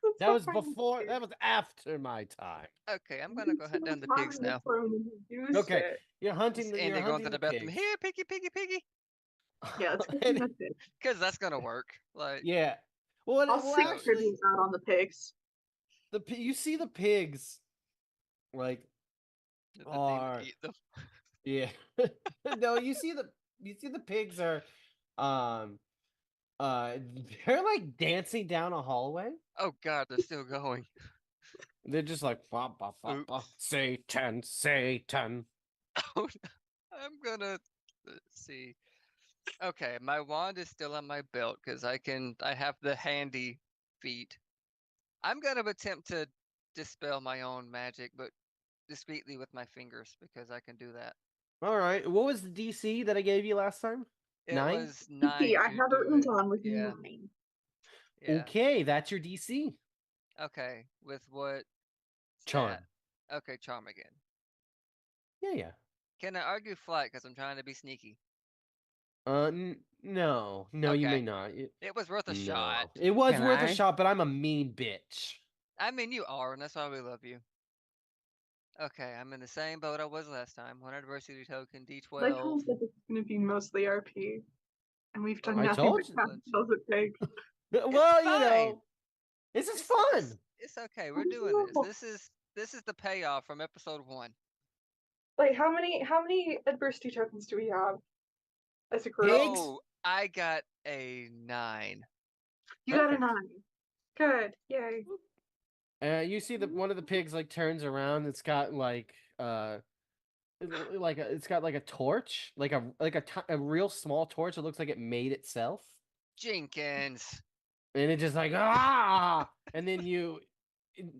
That's That not was my before. name. That was after my time. Okay, I'm gonna go hunt down the Taught pigs him the now. slur and then he used Okay, it. you're hunting Is the. You're Andy going to hunting the the bathroom? pigs. Here, piggy, piggy, piggy. Yeah, let's go And- hunt it. Because that's gonna work. Like, yeah. Well, I'll well, stick So- actually, tributes out on the pigs. you see the pigs, like, the demon are eat them. yeah. No, you see the pigs are, um, they're like dancing down a hallway. Oh God, they're still going. They're just like, ba, ba, ba, ba, Oops. Satan, Satan. Oh, no. I'm gonna let's see. Okay, my wand is still on my belt because I have the handy feat. I'm gonna attempt to dispel my own magic, but discreetly with my fingers because I can do that. All right. What was the DC that I gave you last time? It 9? was You 9 see, I to have it do written it. down with Yeah, 9. yeah. Okay, that's your DC. Okay, with what Charm. stat? Okay, charm again. Yeah, yeah. Can I argue flight because I'm trying to be sneaky? No, you Okay. may not. It was worth a No, shot. it was Can worth a I? shot, but I'm a mean bitch. I mean, you are, and that's why we love you. Okay, I'm in the same boat I was last time. 1 adversity token, Like how I D12. said this is going to be mostly RP, and we've done Oh, I nothing told but you. cast spells with pigs. Well, you fine. know, this is fun. It's okay. We're doing this. This is the payoff from episode 1. Like how many adversity tokens do we have as a group? Pigs? Oh, I got a 9. You got a Perfect. 9. Good, yay. You see that one of the pigs like turns around. It's got like it's got like a torch, like a real small torch. It looks like it made itself, Jenkins. and it just like ah, and then you and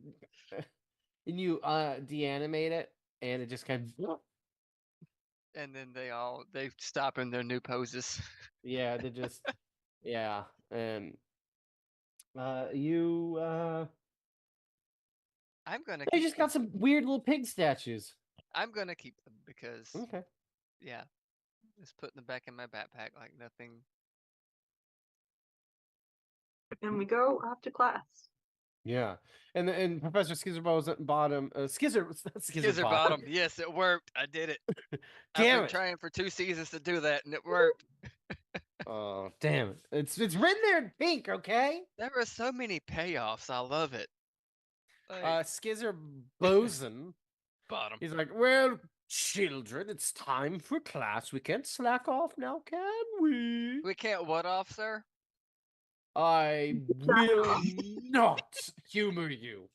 you deanimate it, and it just kind of And then they stop in their new poses. yeah, they just yeah, and you I'm gonna they keep just them. got some weird little pig statues. I'm gonna keep them because Okay. yeah, just putting them back in my backpack like nothing. And we go off to class. Yeah, and Professor Scissorbottom's at bottom. Skizzer bottom. Yes, it worked. I did it. I've Damn been it! trying for 2 seasons to do that, and it worked. Oh, damn it! It's written there in pink. Okay. There are so many payoffs. I love it. Like, Skizzer Boson. bottom. He's like, well, children, it's time for class. We can't slack off now, can we? We can't what off, sir? I will not humor you.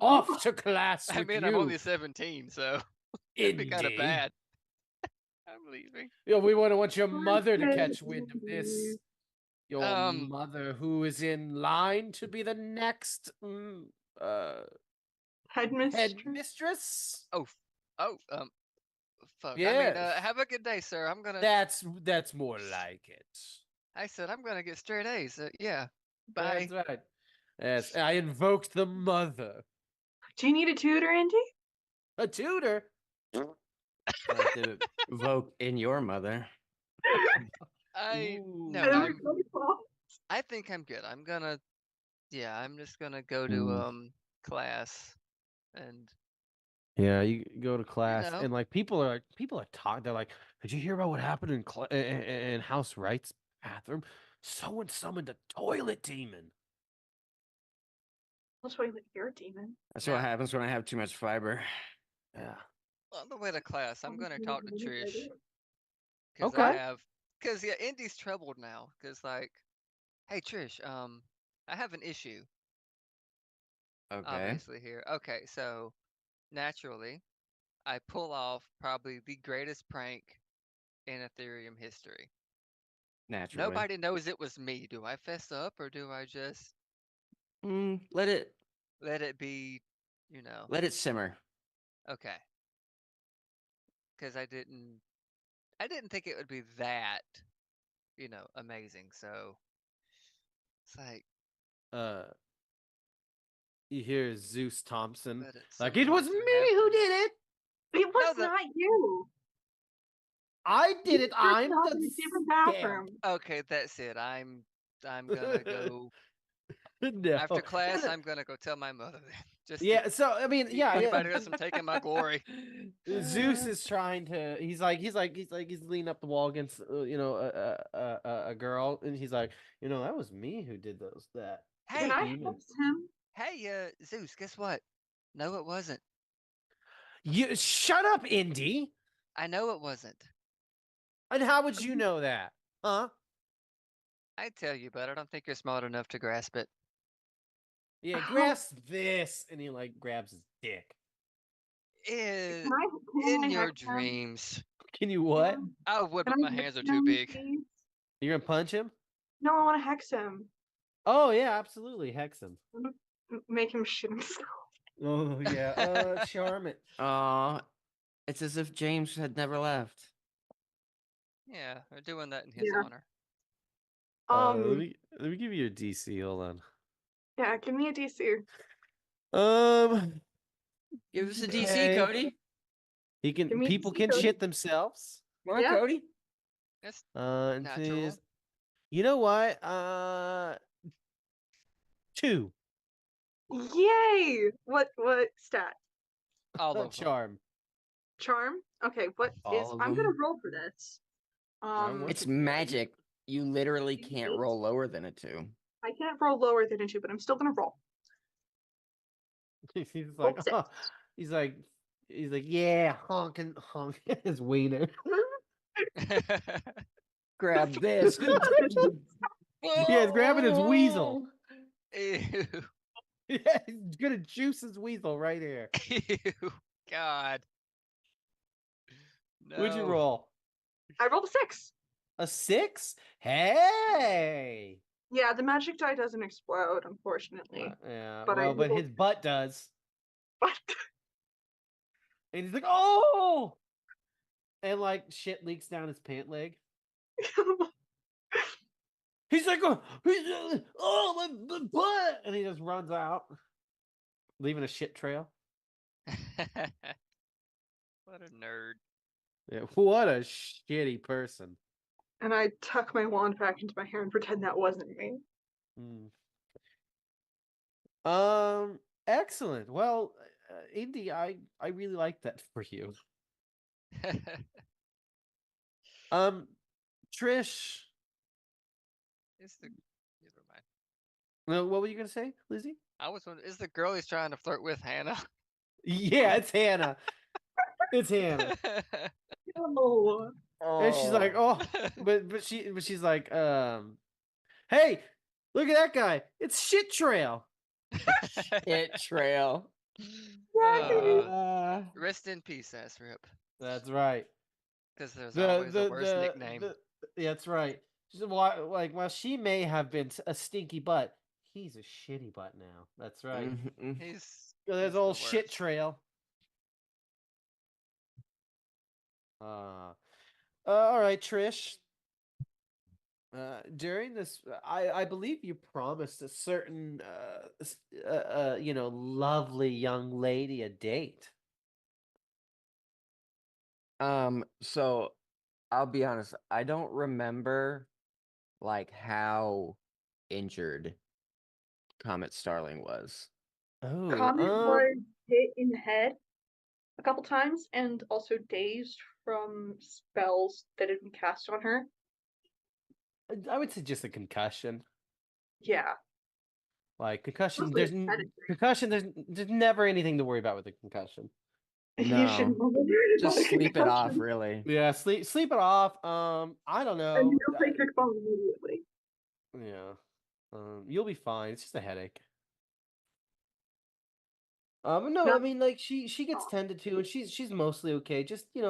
Off to class I with mean, you. I'm only 17, so it'd be kind of Indy. bad. I'm leaving. You know, we want your mother to catch wind of this. Your Um, mother, who is in line to be the next Headmistress. headmistress. Oh, fuck. I mean, Yes. have a good day, sir. I'm gonna. That's more like it. I said I'm gonna get straight A's. Yeah. Bye. That's right. Yes, I invoked the mother. Do you need a tutor, Andy? A tutor. I like to vote in your mother. No, Ooh. I think I'm good. Yeah, I'm just gonna go to Mm. class and Yeah, you go to class, know. and like people are talking. They're like, "Did you hear about what happened in House Wright's bathroom? Someone summoned a toilet demon." I'll toilet your demon. That's Yeah. what happens when I have too much fiber. Yeah. On the way to class, I'm gonna talk to Trish Okay. because yeah, Indy's troubled now. Cause like, hey Trish, I have an issue. Okay. Obviously here. Okay, so naturally, I pull off probably the greatest prank in Aetherium history. Naturally. Nobody knows it was me. Do I fess up or do I just Let let it be, you know? it simmer. Okay. Because I didn't think it would be that, amazing. So it's like, Uh, You hear Zeus Thompson. But at Like, some it was point me there who have to- did it. It was the- not you. I did it. jerked I'm off the in a different scamp. bathroom. Okay, that's it. I'm gonna go No. after class. I'm gonna go tell my mother. Just to Yeah, so I mean, keep yeah, anybody else from taking my glory. Zeus is trying to. He's leaning up the wall against a girl, and he's like, that was me who did that. Hey, Can I demon. hex him? hey, Zeus. Guess what? No, it wasn't. You shut up, Indy. I know it wasn't. And how would you know that, huh? I tell you, but I don't think you're smart enough to grasp it. Yeah, Oh. grasp this, and he like grabs his dick. In Can I your hex him? dreams. Can you what? I would, Can but I my hex hands are too him, big. please? You're gonna punch him? No, I want to hex him. Oh yeah, absolutely, hex him. Make him shit himself. Oh yeah, charm it. It's as if James had never left. Yeah, they're doing that in his Yeah. honor. Let me give you a DC. Hold on. Yeah, give me a DC. Give us a DC, Okay. Cody. He can. Give me a People DC, can Cody. shit themselves. Come on, Yeah. Cody. That's And natural. says, you know what? 2. Yay! What stat? All of them. Charm. Charm? Okay, what is All of I'm gonna them? roll for this. want It's to- magic. You literally D8? can't roll lower than a 2. I can't roll lower than a 2, but I'm still gonna roll. He's like, six. he's like, yeah, honking his wiener. Grab this. Yeah, he's grabbing his weasel. Ew. Yeah, he's gonna juice his weasel right here. Ew. God. No. What'd you roll? I rolled a 6. A 6? Hey. Yeah, the magic die doesn't explode, unfortunately. Yeah, But I but rolled- his butt does. But And he's like, oh! And like shit leaks down his pant leg. He's like, oh, my butt! And he just runs out, leaving a shit trail. What a nerd. Yeah, what a shitty person. and I tuck my wand back into my hair and pretend that wasn't me. Excellent. Well, Indy, I really like that for you. Trish. It's the never mind. No, what were you gonna say, Lizzie? I was wondering, is the girl he's trying to flirt with Hannah? Yeah, it's Hannah. It's Hannah. Oh. And she's like, oh, but she's like, hey, look at that guy. It's Shit Trail. Hit trail. Rest in peace, ass rip. That's right. Because there's always a worse nickname. Yeah, that's right. While she may have been a stinky butt, he's a shitty butt now. That's right. He's There's the old Shit worst. Trail. All right, Trish. During this, I believe you promised a certain, lovely young lady a date. So I'll be honest, I don't remember like how injured Comet Starling was. Oh, Comet was hit in the head a couple times and also dazed from spells that had been cast on her. I would say just a concussion. Yeah. Like concussion, Mostly there's never anything to worry about with a concussion. You shouldn't have worried about Just a sleep it off, concussion. really. Yeah, sleep it off. I don't know. And you'll take your phone immediately. Yeah. You'll be fine. It's just a headache. No, No. I mean like she gets tended to and she's mostly okay. Just, it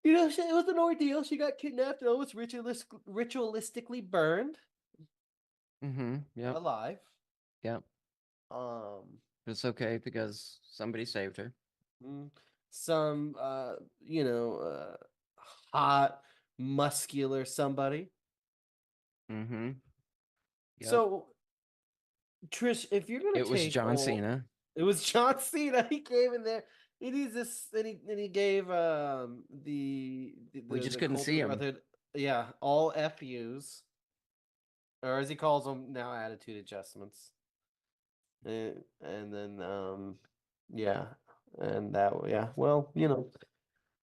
was an ordeal. She got kidnapped and almost ritualistically burned Yep. alive. Yep. It's okay because somebody saved her. Some hot, muscular somebody. Yep. So Trish, if you're gonna It was take John Cena. it was John Cena. He came in there. He needs this, and he gave We just the couldn't see Coulter him. method. Yeah, all FUs, or as he calls them now, attitude adjustments. And then yeah, and that yeah. Well,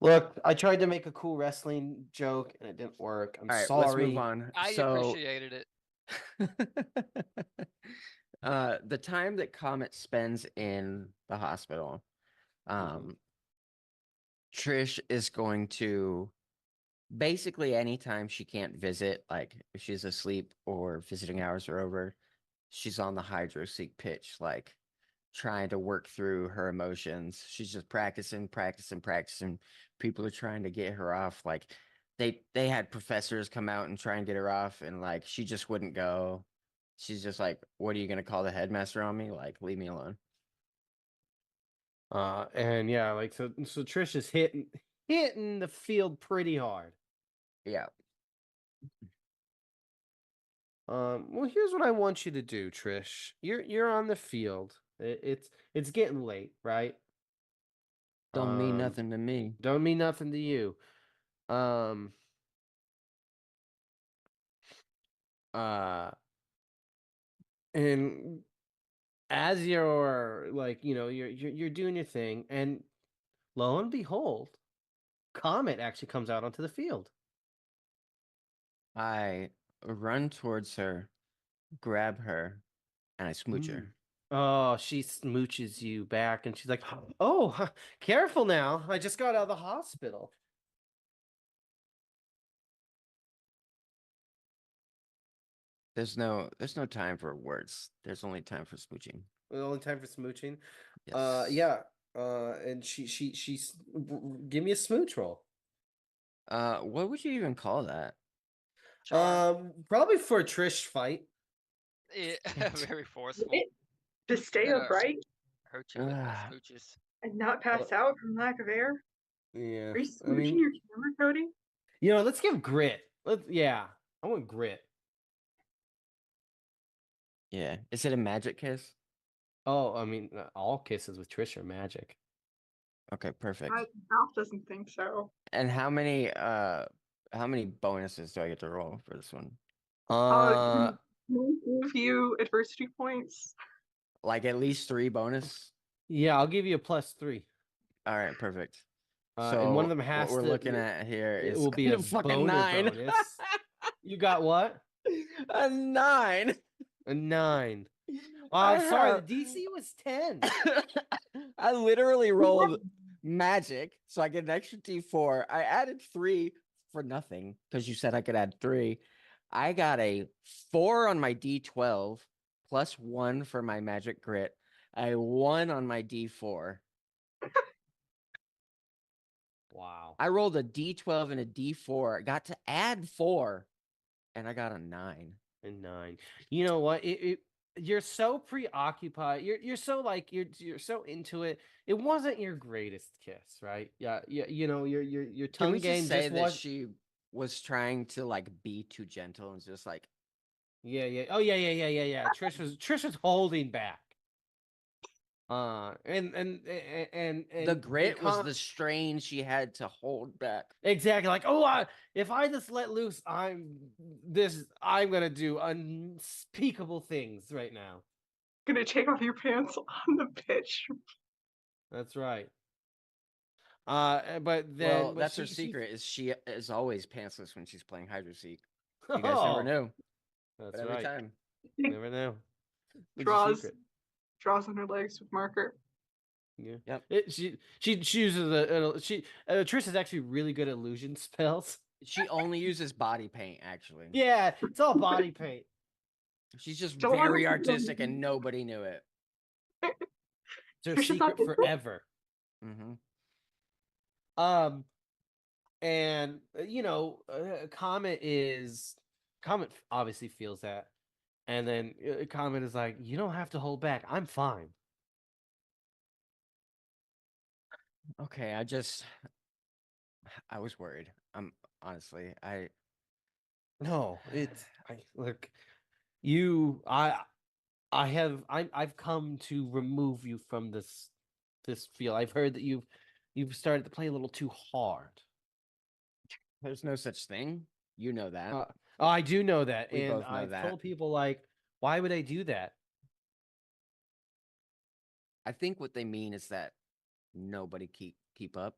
look, I tried to make a cool wrestling joke and it didn't work. I'm All right, sorry. let's move on. I So, appreciated it. the time that Comet spends in the hospital, Mhm. Trish is going to basically anytime she can't visit, like if she's asleep or visiting hours are over, she's on the hydro seek pitch, like trying to work through her emotions. She's just practicing. People are trying to get her off. Like they had professors come out and try and get her off, and like she just wouldn't go. She's just like, "What are you gonna call the headmaster on me? Like, leave me alone." And yeah, like so Trish is hitting the field pretty hard. Yeah. Well, here's what I want you to do, Trish. You're on the field. It's getting late, right? Don't mean nothing to me. Don't mean nothing to you. Um. And as you're like, you're doing your thing, and lo and behold, Comet actually comes out onto the field. I run towards her, grab her, and I smooch her. Oh, she smooches you back, and she's like, "Oh, careful now! I just got out of the hospital." There's no time for words. There's only time for smooching. The only time for smooching. Yes. Yeah. And she's give me a smooch roll. What would you even call that? Charm. Probably for a Trish fight. Yeah, very forceful. To stay Gonna upright hurt you with my smooches. and not pass out from lack of air. Yeah. Are you smooching your camera, Cody? Let's give grit. I want grit. Yeah. Is it a magic kiss? Oh, I mean, all kisses with Trish are magic. Okay, perfect. Ralph doesn't think so. And how many bonuses do I get to roll for this one? We'll give you adversity points. Like at least 3 bonus? Yeah, I'll give you a +3. All right, perfect. So and one of them has what we're to, looking at here it is will be a fucking boner 9. bonus. You got what? A 9. A 9. Oh, I I'm sorry. have- The DC was 10. I literally rolled magic, so I get an extra D4. I added 3 for nothing because you said I could add 3. I got a 4 on my D12 plus 1 for my magic grit. A 1 on my D4. Wow. I rolled a D12 and a D4. I got to add 4, and I got a 9. A 9. You know what? You're so preoccupied. You're so like you're so into it. It wasn't your greatest kiss, right? Yeah. Your Can tongue we game just say just that was. she was trying to like be too gentle and just like Yeah. Oh yeah. Trish was holding back. And the grit was com- the strain she had to hold back. exactly like, oh, if I just let loose, I'm gonna do unspeakable things right now. Gonna take off your pants on the pitch. That's right. But then That's her secret. Is she is always pantsless when she's playing Hydro Seek. Oh, You guys never knew. That's But every right. time. Never know. What's your secret? Draws on her legs with marker. Yeah. Yep. She uses Trish is actually really good at illusion spells. She only uses body paint, actually. Yeah, it's all body paint. She's just Don't very wanna- artistic and nobody knew it. It's her Trish is not secret good. forever. Mm-hmm. And Comet obviously feels that, and then Comet is like, "You don't have to hold back. I'm fine." Okay, I was worried. Honestly, No, look, I've come to remove you from this field. I've heard that you've started to play a little too hard. There's no such thing. You know that. Oh, I do know that, We and both know I've that. told people like, why would I do that? I think what they mean is that nobody keep up,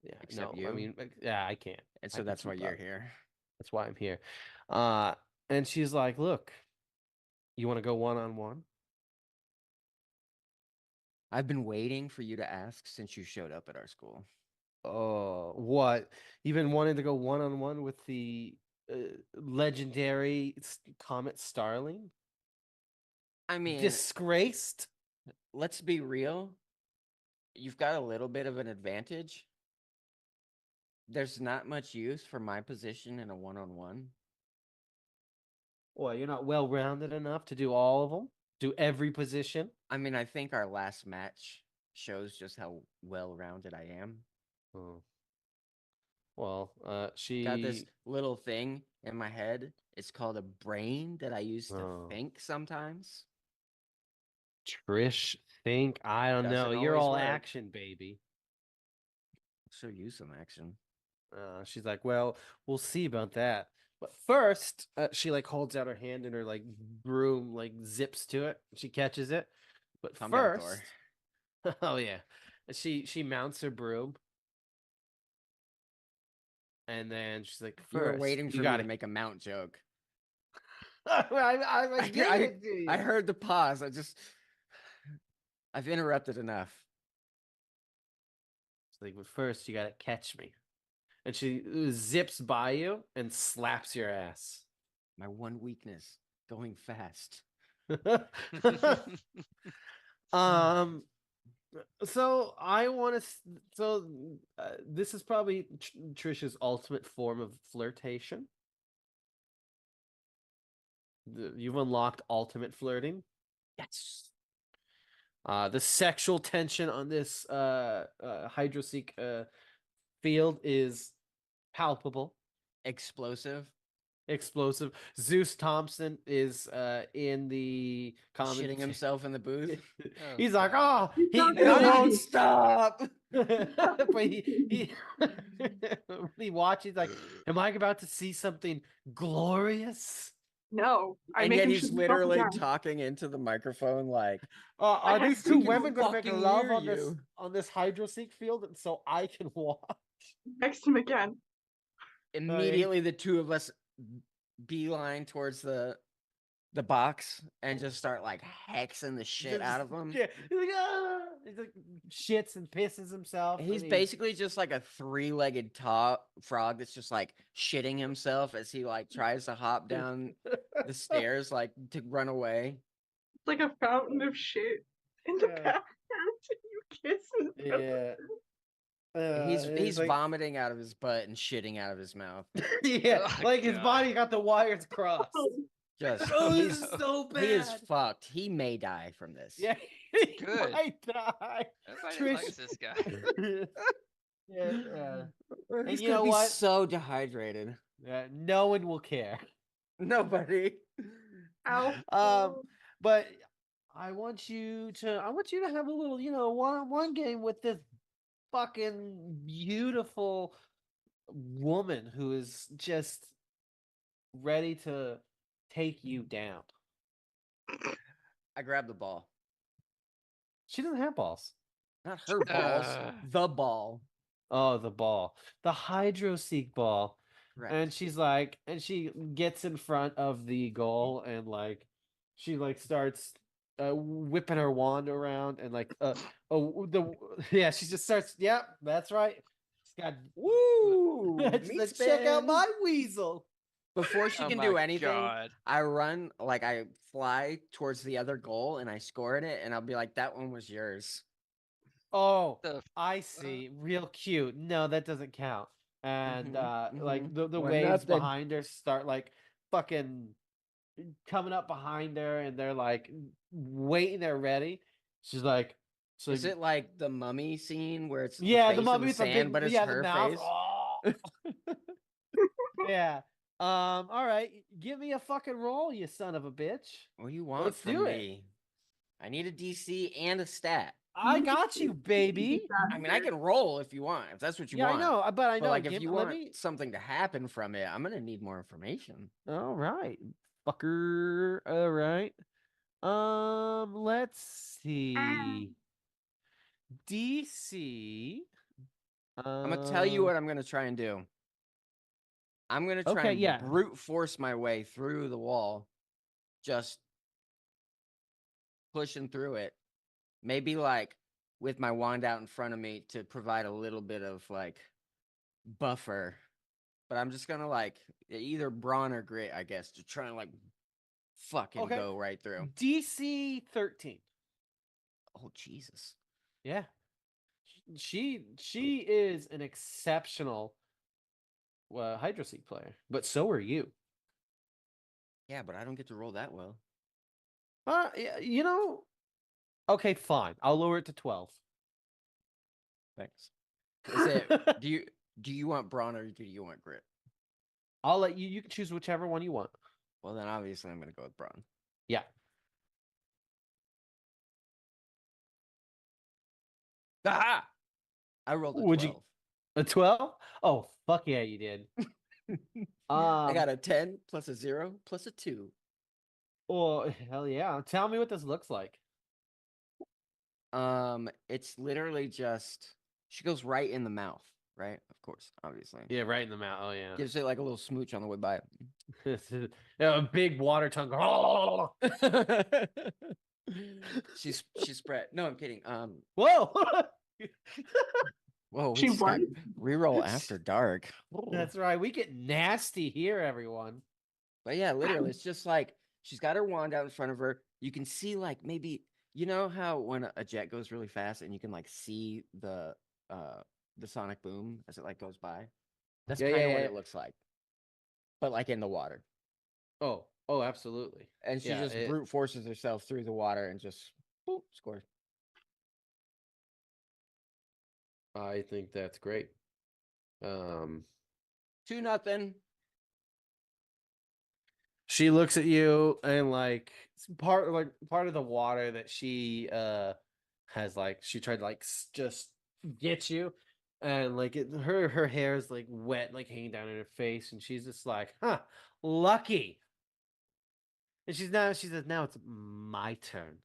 Yeah, except no, you. I mean, yeah, I can't. and I so can that's why keep you're up. here. That's why I'm here. And she's like, look, you want to go one-on-one? I've been waiting for you to ask since you showed up at our school. Oh, what? You've been wanting to go one-on-one with the legendary Comet Starling? I mean, Disgraced? let's be real. You've got a little bit of an advantage. There's not much use for my position in a one-on-one. Well, you're not well-rounded enough to do all of them? Do every position? I mean, I think our last match shows just how well-rounded I am. Oh. Well, Got this she... little thing in my head. It's called a brain that I use to Oh. think sometimes. Trish, think, I don't know. Doesn't You're always all work. action, baby. Show you some action. She's like, well, we'll see about that. But first, she like holds out her hand and her like broom like zips to it. She catches it. But Calm down, first, Thor. oh yeah, she mounts her broom, and then she's like, You were first, waiting for you me gotta. to make a mount joke. I gave it to you. I heard the pause. I've interrupted enough. She's like, but first, you gotta catch me. And she zips by you and slaps your ass. My one weakness, going fast. um so I want to this is probably Trisha's ultimate form of flirtation. You've unlocked ultimate flirting. Yes. The sexual tension on this hydroseek field is palpable, Explosive. explosive. Zeus Thompson is in the Shitting himself in the booth. Oh, He's like, God. oh, he It It not won't even- stop. but he when he watches like, am I about to see something glorious? No, I And make yet him he's shut the fuck literally down. talking into the microphone like, Are have these to two make him women gonna make fucking love hear on this you. hydroseek field and so I can watch? Next him again. immediately the two of us beeline towards the box and just start like hexing the shit out of him. Yeah, he's like, ah! He's like shits and pisses himself. He's and basically just like a three-legged frog that's just like shitting himself as he like tries to hop down the stairs like to run away. It's like a fountain of shit in the Yeah. background. You kiss and Yeah. He's it's like, vomiting out of his butt and shitting out of his mouth. yeah, Oh, like his God. body got the wires crossed. Just Oh, he's this is so bad. he is fucked. He may die from this. Yeah, he Good. might die. Everybody Trish- likes this guy. Yeah. He's you gonna know be what? so dehydrated. Yeah, no one will care. Nobody. Ow. But I want you to have a little, one game with this fucking beautiful woman who is just ready to take you down. I grabbed the ball. She doesn't have balls. Not her balls. The ball. Oh, the ball. The hydroseek ball. Correct. And she's like, and she gets in front of the goal and like, she like starts whipping her wand around and like, yeah, she just starts, yep, that's right. She's got, Woo! she's Meat like, check out spin. my weasel. Before she Oh can my do anything, God. I run, like I fly towards the other goal and I score in it and I'll be like, that one was yours. Oh, The I see. Real cute. No, that doesn't count. And like the 1-0. waves behind her start like fucking coming up behind her and they're like waiting there ready. She's like, so Is it like the mummy scene where it's yeah, the the face in mummy the with the sand, big, but it's yeah, her the mouth. face? Oh. Yeah. All right. Give me a fucking roll, you son of a bitch. What do you want Let's from do it. me? I need a DC and a stat. I got you, baby. I mean, I can roll if you want, if that's what you Yeah, I want. know, but I But know. like, if you Let want me. something to happen from it, I'm gonna need more information. All right, fucker. All right. Let's see. DC. I'm gonna tell you what I'm gonna try and do. I'm gonna try Okay, and yeah. brute force my way through the wall, just pushing through it. Maybe like with my wand out in front of me to provide a little bit of like buffer. But I'm just gonna like either brawn or grit, I guess, to try and like fucking Okay. go right through. DC 13. Oh Jesus. Yeah. She is an exceptional Hydro Seek player, but so are you. Yeah, but I don't get to roll that well. You know. Okay, fine. I'll lower it to 12. Thanks. Is it do you want brawn or do you want grit? I'll let you. You can choose whichever one you want. Well, then obviously I'm gonna go with brawn. Yeah. Aha! I rolled a Would 12. you a 12? Oh, fuck yeah, you did. I got a 10 plus a 0 plus a 2. Oh, hell yeah. Tell me what this looks like. It's literally just she goes right in the mouth, right? Of course, obviously. Yeah, right in the mouth. Oh yeah. Gives it like a little smooch on the way by. Yeah, a big water tongue. She's spread. No, I'm kidding. Whoa. Whoa, we She just got won. reroll after dark. That's right. We get nasty here, everyone. But yeah, literally, it's just like she's got her wand out in front of her. You can see like maybe you know how when a jet goes really fast and you can like see the sonic boom as it like goes by. That's Yeah, kind yeah, of what yeah. it looks like, but like in the water. Oh, absolutely. And she Yeah, just brute forces herself through the water and just boop, scores. I think that's great. 2-0. She looks at you and like it's part of the water that she has like she tried to like just get you and like her hair is like wet like hanging down in her face and she's just like lucky and she says now it's my turn.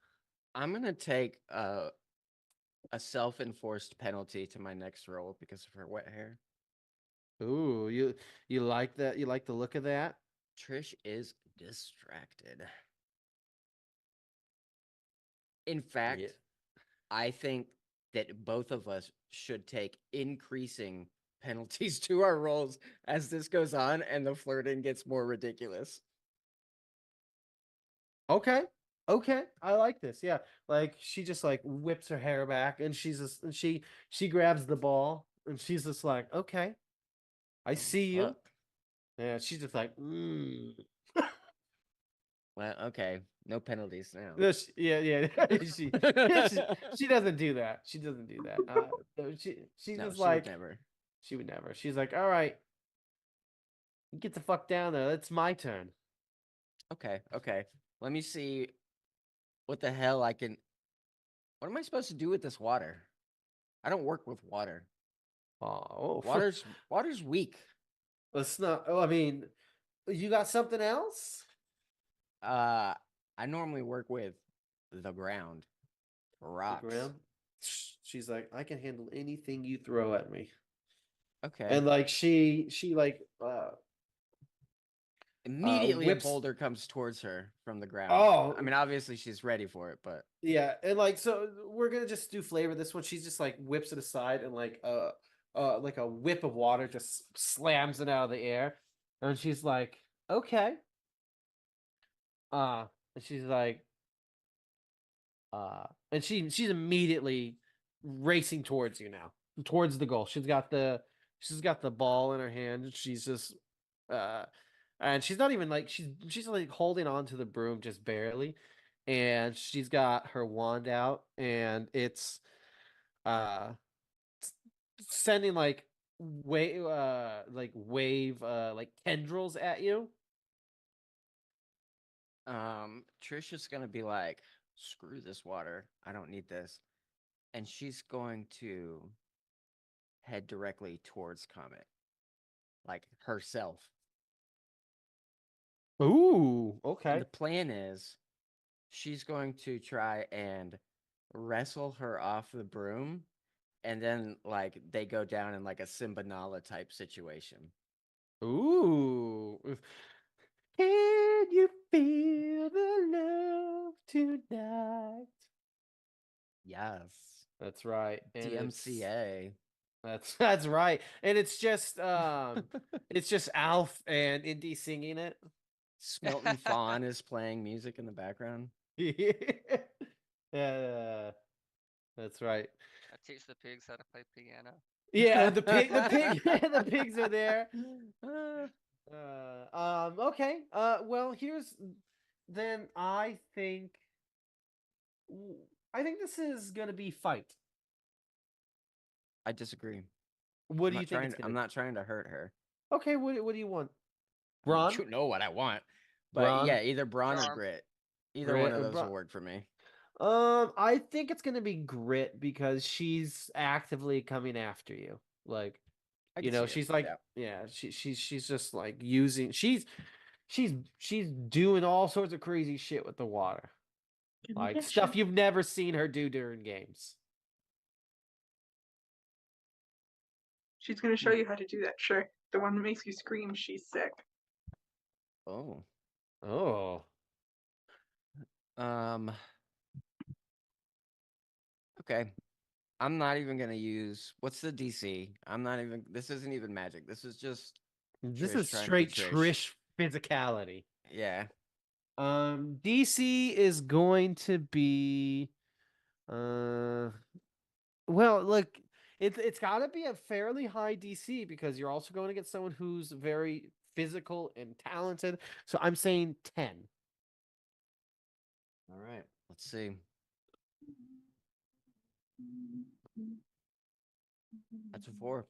I'm gonna take a self-enforced penalty to my next roll because of her wet hair. Ooh, you like that? You like the look of that? Trish is distracted. In fact, Yeah. I think that both of us should take increasing penalties to our rolls as this goes on and the flirting gets more ridiculous. Okay. Okay. I like this. Yeah. Like she just like whips her hair back and she's just and she grabs the ball and she's just like, okay, I see you. Fuck. Yeah, she's just like, mm. Well, okay. No penalties now. No, yeah. She doesn't do that. She doesn't do that. She's No, just she like would never. she would never. She's like, all right, get the fuck down there. It's my turn. Okay. Let me see what the hell I can. What am I supposed to do with this water? I don't work with water. Oh, Water's weak. let's not. Oh, I mean, you got something else? I normally work with the ground, The rocks. ground? She's like, I can handle anything you throw at me. Okay. And like she like Immediately whips. a boulder comes towards her from the ground. Oh. I mean, obviously she's ready for it, but Yeah, and like so we're gonna just do flavor this one. She's just like whips it aside and like a whip of water just slams it out of the air. And she's like, okay. And she's like, and she's immediately racing towards you now, towards the goal. She's got the ball in her hand. And she's just and she's not even like she's like holding on to the broom just barely. And she's got her wand out and it's sending like wave like tendrils at you. Trish is gonna be like, screw this water. I don't need this. And she's going to head directly towards Comet. Like herself. Ooh, And okay. the plan is she's going to try and wrestle her off the broom, and then like they go down in like a Simbanala type situation. Ooh. Can you feel the love tonight? Yes. That's right. And DMCA. that's right. And it's just Alf and Indy singing it. Smelton Fawn is playing music in the background. Yeah. That's right. I teach the pigs how to play piano. Yeah, the pig the pigs are there. Okay. Well, then I think this is gonna be fight. I disagree. What do you think it's I'm gonna not trying to hurt her. Okay, what do you want? I mean, Brawn? you know what I want. But Brawn? yeah, either brawn or Charm. grit. Either one Grit of or those brawn? will work for me. I think it's gonna be grit because she's actively coming after you. Like, I can see it. she's like, Yeah. she's just like using she's doing all sorts of crazy shit with the water. Can we Like get stuff shot? you've never seen her do during games. She's gonna show you how to do that trick. The one that makes you scream she's sick. Oh. Oh. Okay. I'm not even gonna use what's the DC? This isn't even magic. This is just This Trish is trying to be straight Trish. physicality. Yeah. DC is going to be well, look, it's got to be a fairly high DC because you're also going to get someone who's very physical and talented. So I'm saying 10. All right. Let's see. That's a 4.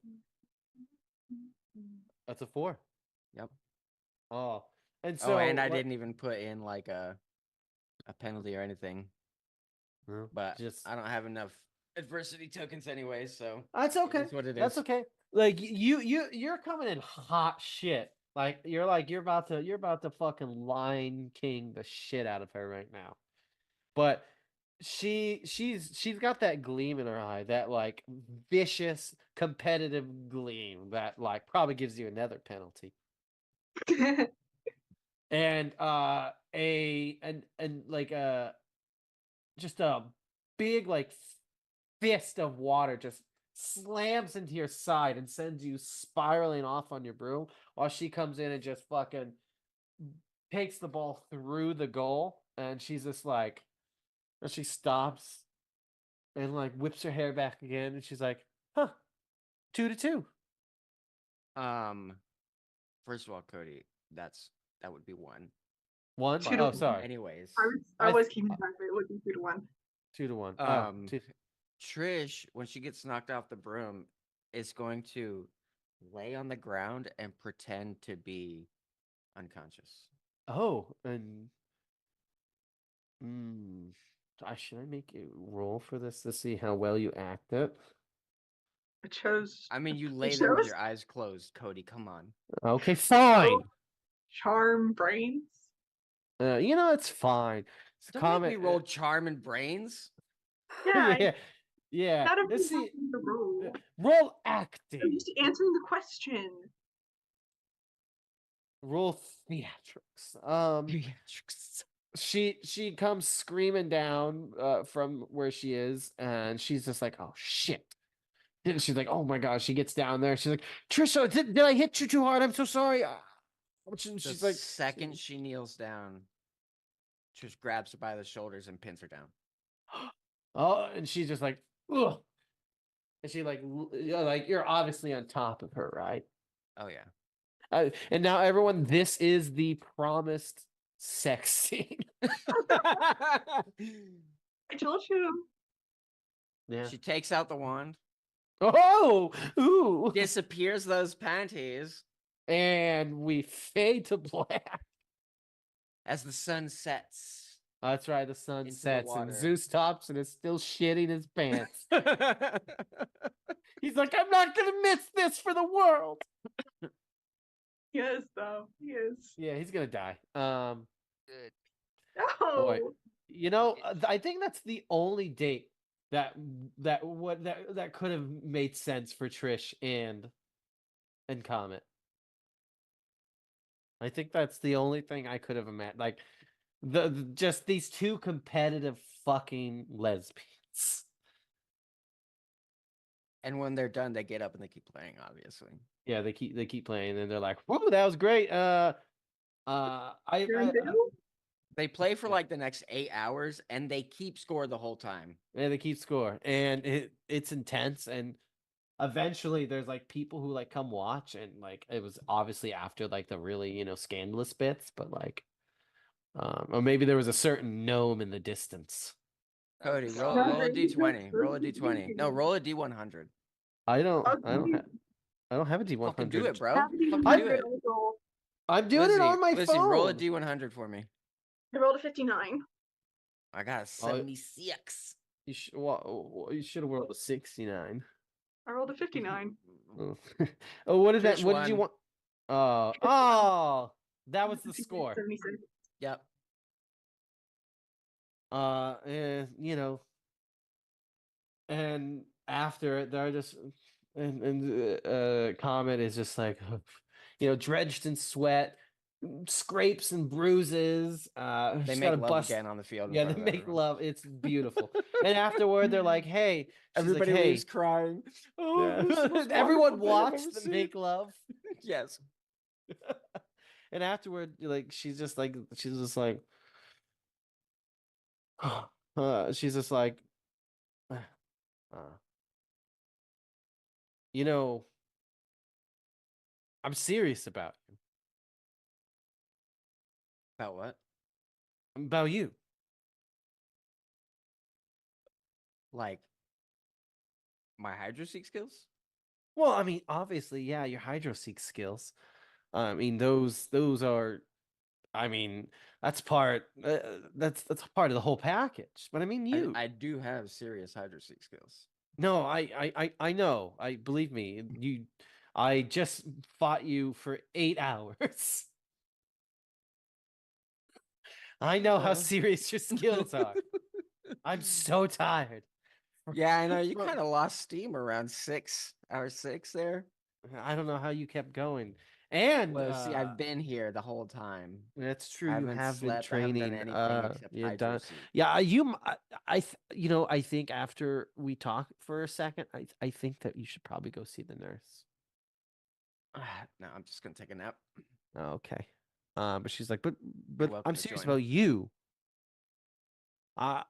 That's a 4. Yep. Oh, and so and I didn't even put in like a penalty or anything. well, But just I don't have enough adversity tokens anyway, so that's it okay. is what it That's is. okay. Like you're coming in hot shit. Like you're about to fucking Lion King the shit out of her right now. But she's got that gleam in her eye, that like vicious competitive gleam that like probably gives you another penalty. And like just a big like fist of water just slams into your side and sends you spiraling off on your broom while she comes in and just fucking takes the ball through the goal, and she's just like, and she stops and like whips her hair back again, and she's like, huh, 2-2. First of all, Cody, that would be 1. 1? Two to Oh, one. sorry. Anyways, I was keeping track of it. It would be 2-1. 2-1. Trish, when she gets knocked off the broom, is going to lay on the ground and pretend to be unconscious. Oh, and should I make you roll for this to see how well you act it? I chose. I mean, you lay chose there with your eyes closed, Cody. Come on. Okay, fine. Charm brains. It's fine. It's Don't make me roll charm and brains. Yeah. Yeah. Not Let's everyone see. has the role. Roll I'm acting. just answering the question. Roll theatrics. Theatrics. She comes screaming down from where she is, and she's just like, oh shit. And she's like, oh my god. She gets down there. She's like, Trisha, did I hit you too hard? I'm so sorry. She's The like, second she kneels down, Trish grabs her by the shoulders and pins her down. oh, and she's just like, ugh. And she like you're obviously on top of her, right? Oh yeah. And now everyone, this is the promised sex scene. I told you. Yeah. She takes out the wand, Oh, ooh. Disappears those panties And we fade to black. as the sun sets. That's right, the sun Into the sets and water. Zeus Thompson is still shitting his pants. He's like, I'm not gonna miss this for the world. He is, though. He is. Yeah, he's gonna die. Good. Boy, Oh, you know, I think that's the only date that could have made sense for Trish and Comet. I think that's the only thing I could have imagined. Like just these two competitive fucking lesbians. And when they're done, they get up and they keep playing, obviously. Yeah, they keep playing and they're like, "Whoa, that was great." you're in video? They play for Yeah. like the next 8 hours and they keep score the whole time. Yeah, they keep score, and it's intense. And eventually, there's like people who like come watch, and like it was obviously after like the really scandalous bits, but like, or maybe there was a certain gnome in the distance. Cody, roll, No, roll a you don't d20. Roll a d20. No, roll a d100. I don't Okay. have a D100. Fucking do it, bro. Have the Fucking do 100 it. also. I'm doing it on my Lizzie, phone. roll a d100 for me. I rolled a 59. I got a 76. You should have rolled a 69. I rolled a 59. Oh, oh, what did that? Trish What did you won. want? Oh, that was the 56, score. 76. Yep. And after it, they're just and Comet is just like, drenched in sweat, scrapes and bruises. They she's make got a love bust. again on the field. in Yeah, front they of make everyone. love. It's beautiful. And afterward, they're like, "Hey," she's Everybody like, "Hey." leaves crying. Oh, Yeah. this is the most Everyone wonderful thing I've watched ever them seen." make love. Yes. And afterward, like she's just like she's just like, uh, you know, I'm serious about you. About what? About you. Like my hydroseek skills? Well, I mean, obviously, yeah, your hydroseek skills. I mean, those are. I mean, that's part. That's part of the whole package. But I mean, you. I do have serious hydroseek skills. No, I know. I believe me. You. I just fought you for 8 hours. I know how serious your skills are. I'm so tired. Yeah, I know. You Fro- kind of lost steam around 6, hour 6 there. I don't know how you kept going. And Well, see, I've been here the whole time. that's true. I You haven't have been slept. I haven't done training. anything except You're done. hydroseek. Yeah, I think after we talk for a second, I think that you should probably go see the nurse. No, I'm just gonna take a nap. Oh, okay. But she's like, but welcome I'm to serious join. about you. I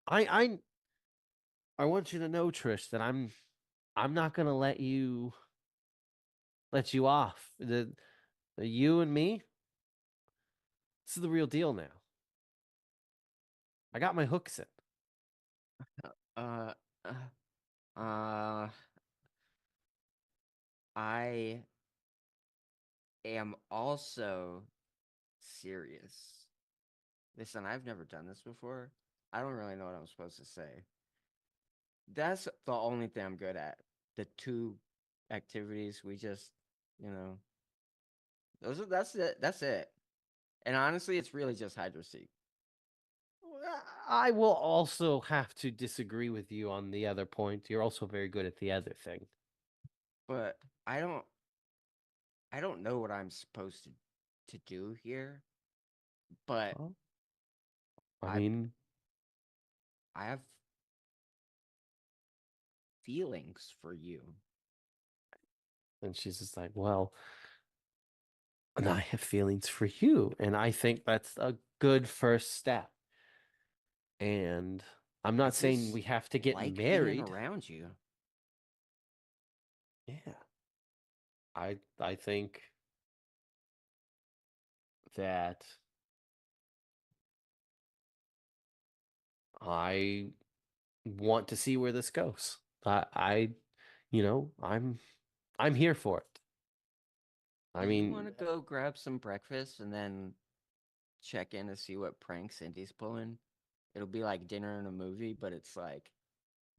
I want you to know, Trish, that I'm not gonna let you off. The you and me, this is the real deal now. I got my hooks in. Uh, I am also serious. Listen, I've never done this before. I don't really know what I'm supposed to say. That's the only thing I'm good at. The 2 activities we just, that's it. That's it. And honestly, it's really just hydroseek. I will also have to disagree with you on the other point. You're also very good at the other thing. But I don't know what I'm supposed to do here. But Well, I- I mean, I have feelings for you. and she's just like, well, and I have feelings for you, and I think that's a good first step. And I'm not saying just we have to get like married. being around you. Yeah. I think that I want to see where this goes. I I'm here for it. I Do you mean, want to go grab some breakfast and then check in to see what pranks Cindy's pulling? It'll be like dinner and a movie, but it's like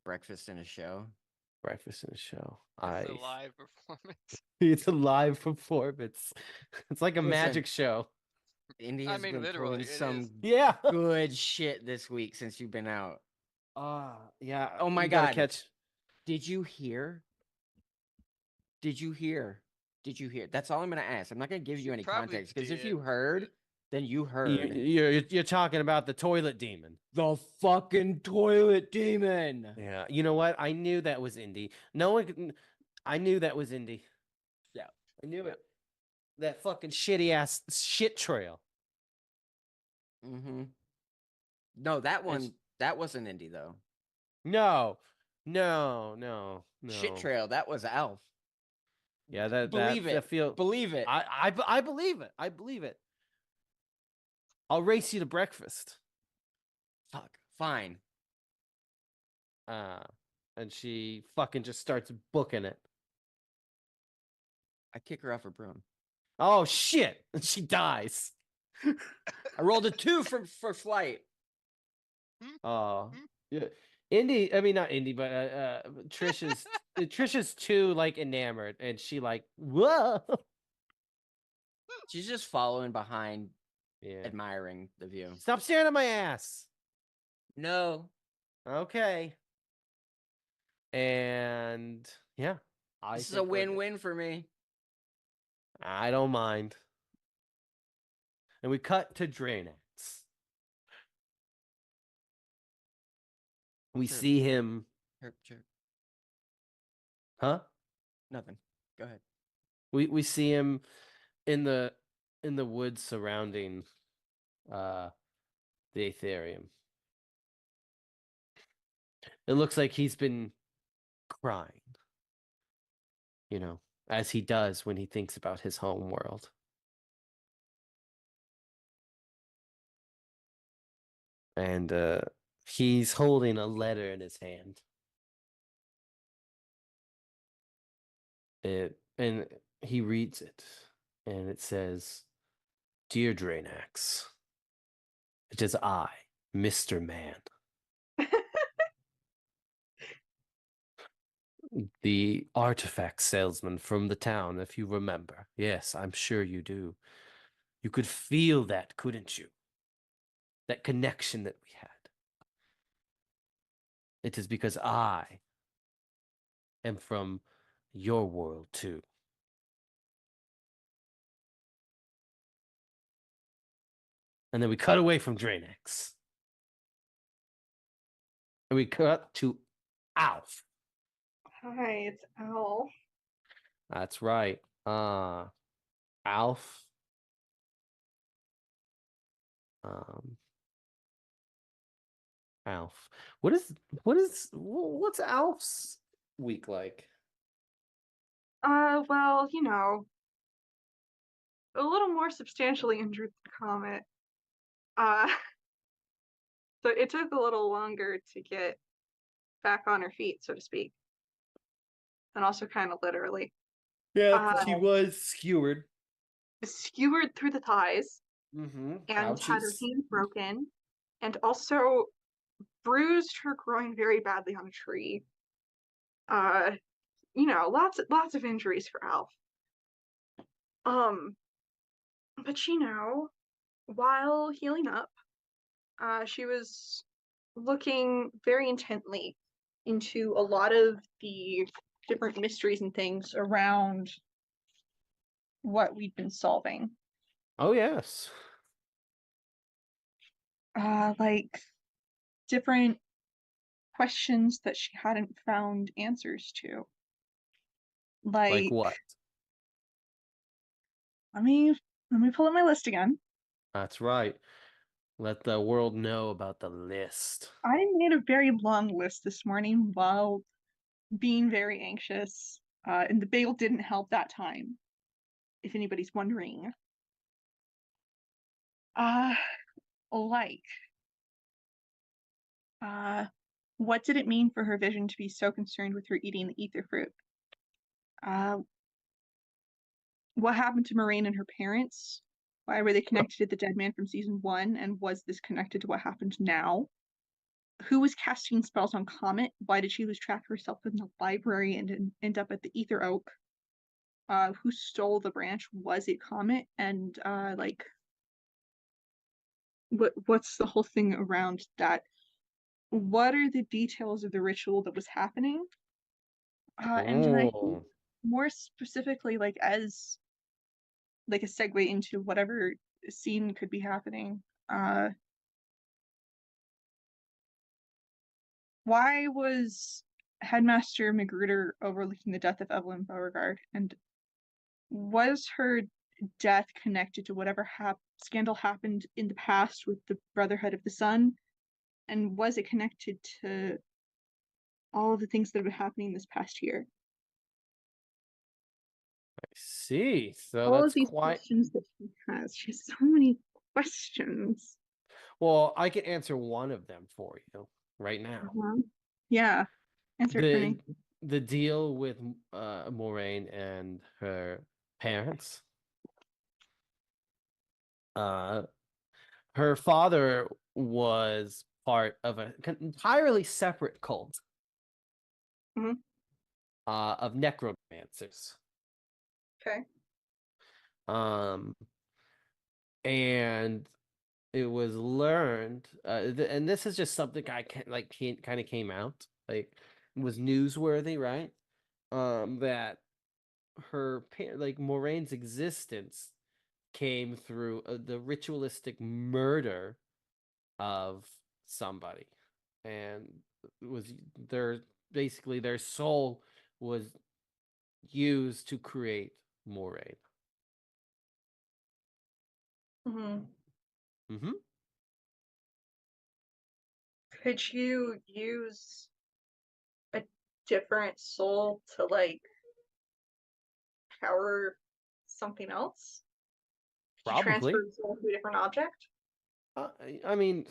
breakfast and a show. breakfast in a show. It's a live performance. It's a live performance. It's like a Listen, magic show. Indy I has mean, been literally, pulling it some is. Yeah. good shit this week since you've been out. Yeah. Oh my you gotta God. catch. Did you hear? Did you hear? Did you hear? That's all I'm gonna ask. I'm not gonna give you any Probably context because if did, you heard, but- then you You, heard. you're talking about the toilet demon. The fucking toilet demon. Yeah. You know what? I knew that was Indy. No one. I knew that was Indy. Yeah. I knew it. That fucking shitty ass shit trail. Mm-hmm. No, that And one, that wasn't Indy though. No, no. Shit trail, that was Alf. Yeah, that Believe it. feel. Believe it. I believe it. I believe it. I'll race you to breakfast. Fuck. Fine. And she fucking just starts booking it. I kick her off her broom. Oh shit! And she dies. I rolled a 2 for flight. Oh, yeah. Indy. I mean, not Indy, but Trisha's too like enamored, and she like whoa. She's just following behind, Yeah. admiring the view. Stop staring at my ass. No. Okay. And yeah, This is a win-win for me. I don't mind. And we cut to Draenax. We Chirp. see him, Chirp. huh? Nothing. Go ahead. We see him in the woods surrounding the Aetherium. It looks like he's been crying. As he does when he thinks about his home world. And he's holding a letter in his hand. And he reads it, and it says, "Dear Draenax, it is I, Mr. Man, the artifact salesman from the town, if you remember. Yes, I'm sure you do. You could feel that, couldn't you? That connection that we had. It is because I am from your world too." And then we cut away from Draenax. And we cut to Alf. Hi, it's Al. That's right. Alf. Alf. What's Alf's week like? Well, a little more substantially injured than Comet. So it took a little longer to get back on her feet, so to speak. And also kind of literally. Yeah, she was skewered. Skewered through the thighs Mm-hmm. and had her hand broken, and also bruised her groin very badly on a tree. Lots of injuries for Alf. But while healing up, she was looking very intently into a lot of the different mysteries and things around what we'd been solving. Oh yes. Like different questions that she hadn't found answers to. Like what? Let me pull up my list again. That's right. Let the world know about the list. I made a very long list this morning while being very anxious, and the bagel didn't help that time, if anybody's wondering. What did it mean for her vision to be so concerned with her eating the ether fruit? What happened to Moraine and her parents? Why were they connected to the dead man from season 1? And was this connected to what happened now? Who was casting spells on Comet? Why did she lose track of herself in the library and end up at the Ether Oak? Who stole the branch? Was it Comet? And what's the whole thing around that? What are the details of the ritual that was happening? And then I think Oh, more specifically, like as like a segue into whatever scene could be happening. Why was Headmaster Magruder overlooking the death of Evelyn Beauregard? And was her death connected to whatever scandal happened in the past with the Brotherhood of the Sun? And was it connected to all of the things that have been happening this past year? I see. So All of that's these quite questions that she has. She has so many questions. well. I can answer one of them for you right now. Yeah. Answer it for me. The deal with Moraine and her parents. Her father was part of an entirely separate cult Mhm. of necromancers. Okay. And it was learned, and this is just something I kind of came out like was newsworthy, right? That like Moraine's existence came through the ritualistic murder of somebody, and it was basically their soul was used to create Moraine. Mm-hmm. Could you use a different soul to like power something else? Could you transfer Probably. a soul to a different object? I mean,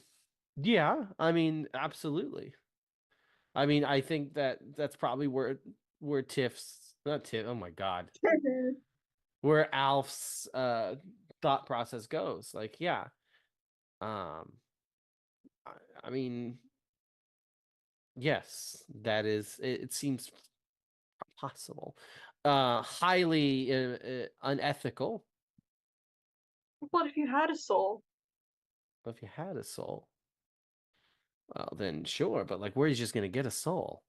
yeah. I mean, absolutely. I mean, I think that's probably where Tiff's not Tiff. Oh my God, where Alf's thought process goes. Like, yeah. Um, I mean, yes, that is. It seems possible. Highly unethical. What if you had a soul? But if you had a soul, well, then sure. But like, where are you just gonna get a soul?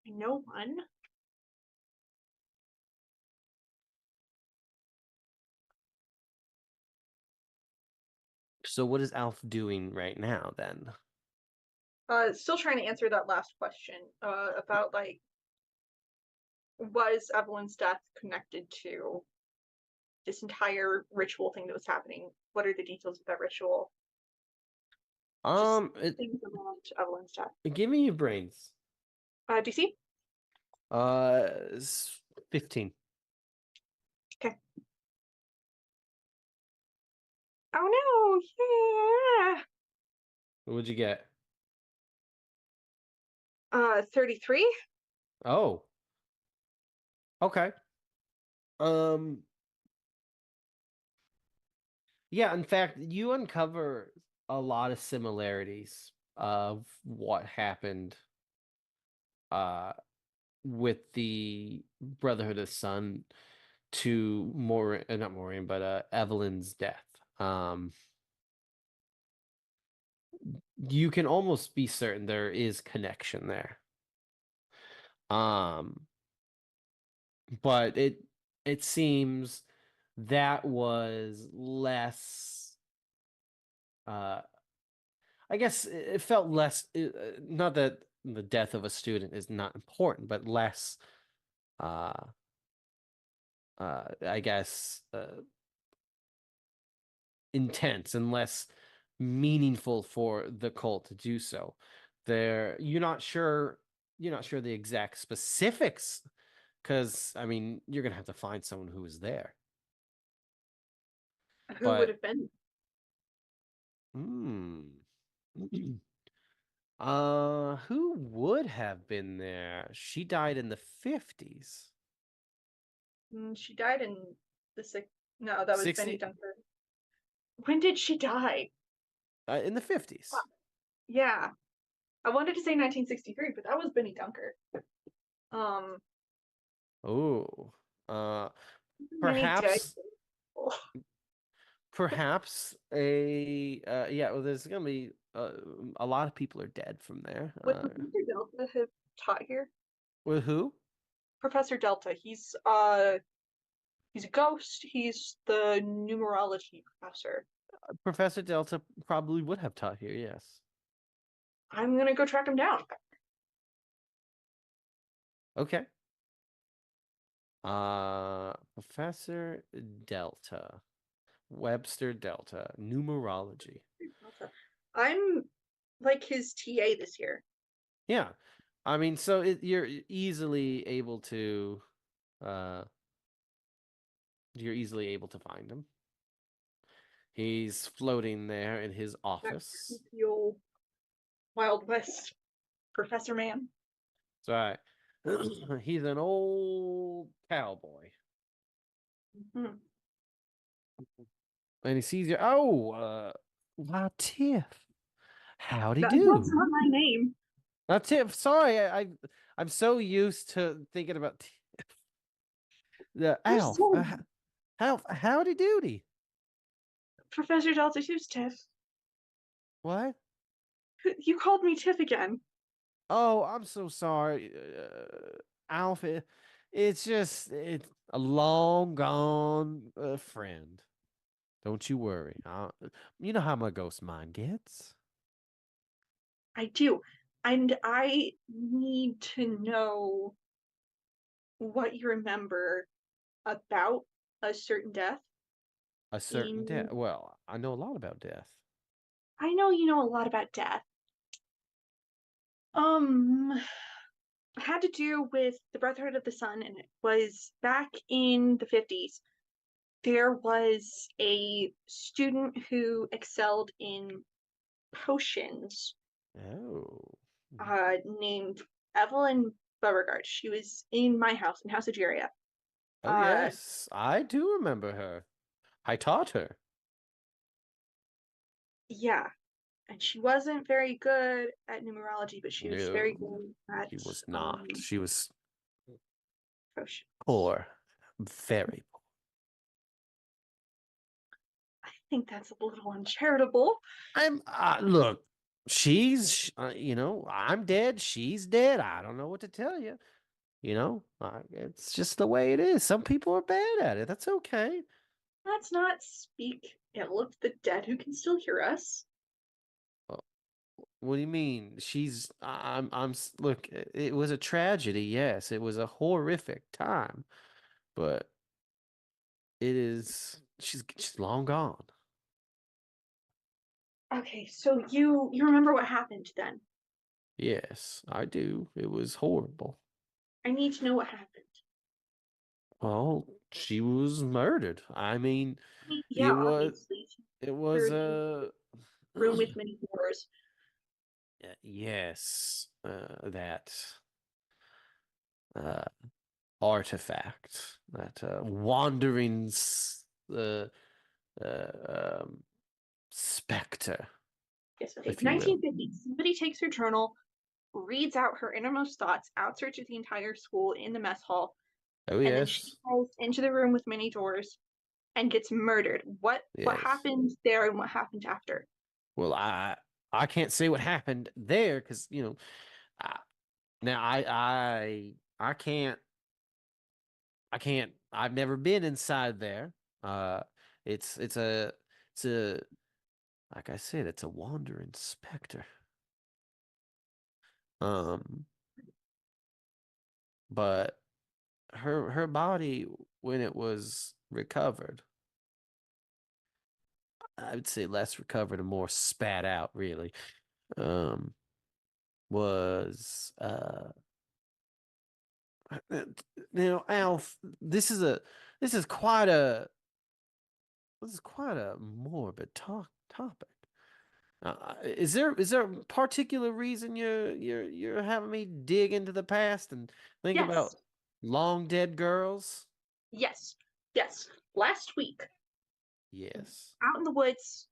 No one. So what is Alf doing right now then? Still trying to answer that last question. About like, was Evelyn's death connected to this entire ritual thing that was happening? What are the details of that ritual? Just things around Evelyn's death. Give me your brains. DC? 15. Okay. Oh no! Yeah. What'd you get? 33. Oh. Okay. Yeah, in fact, you uncover a lot of similarities of what happened with the Brotherhood of the Sun to not Maureen, but Evelyn's death. You can almost be certain there is connection there. But it seems that was less I guess it felt less not that the death of a student is not important, but less I guess intense and less meaningful for the cult to do so. You're not sure the exact specifics, because I mean you're gonna have to find someone who was there. Who would But have been? who would have been there? She died in the 50s. She died in the six. No, that was Benny 60 Dunker. When did she die? in the 50s. Yeah, I wanted to say 1963, but that was Benny Dunker. Oh, uh, Many dead. perhaps perhaps yeah. Well, there's gonna be a lot of people are dead from there. Would Professor Delta have taught here? With who? Professor Delta. He's a ghost. He's the numerology professor. Professor Delta probably would have taught here. Yes. I'm gonna go track him down. Okay. Professor Delta, Webster Delta, numerology. I'm like his TA this year. Yeah, I mean, so you're easily able to, you're easily able to find him. He's floating there in his office. The old Wild West professor man. That's right. He's an old cowboy. Mhm. And he sees you. Oh, why, Tiff. Howdy That's do. not my name. Tiff. Sorry, I'm so used to thinking about Tiff. The Alf. Howdy doody. Professor Delta, who's Tiff? What? You called me Tiff again. Oh, I'm so sorry, Alf. It's just it's a long gone friend. Don't you worry. You know how my ghost mind gets. I do. And I need to know what you remember about a certain death. A certain death. In... Well, I know a lot about death. I know you know a lot about death. Had to do with the Brotherhood of the Sun, and it was back in the 50s. There was a student who excelled in potions, Oh. named Evelyn Beauregard. She was in my house, in House of Jiria. Oh yes, I do remember her. I taught her. Yeah, and she wasn't very good at numerology, but she was very No, good at she was not. She was potions. poor, very poor. I think that's a little uncharitable. I'm look. She's you know, I'm dead. She's dead. I don't know what to tell you. You know, it's just the way it is. Some people are bad at it. That's okay. Let's not speak ill of the dead who can still hear us. What do you mean? Look, it was a tragedy. Yes, it was a horrific time, but she's long gone. Okay, so you remember what happened then? Yes, I do. It was horrible. I need to know what happened. Well, she was murdered. I mean, Yeah, obviously. it was a Room with many doors. yes, that artifact, that wandering uh, specter. Yes, okay. If you will. 1950. Somebody takes her journal, reads out her innermost thoughts, outsearches the entire school in the mess hall, Oh and then she yes. goes into the room with many doors and gets murdered. What Yes. happened there and what happened after? Well, I can't say what happened there because you know, now I can't. I've never been inside there. It's a like I said, it's a wandering specter. But her body when it was recovered, I would say less recovered and more spat out, really. Was now, Alf, this is quite a morbid topic. Is there a particular reason you're having me dig into the past and think about Yes. long dead girls? Yes. Last week, Yes. out in the woods,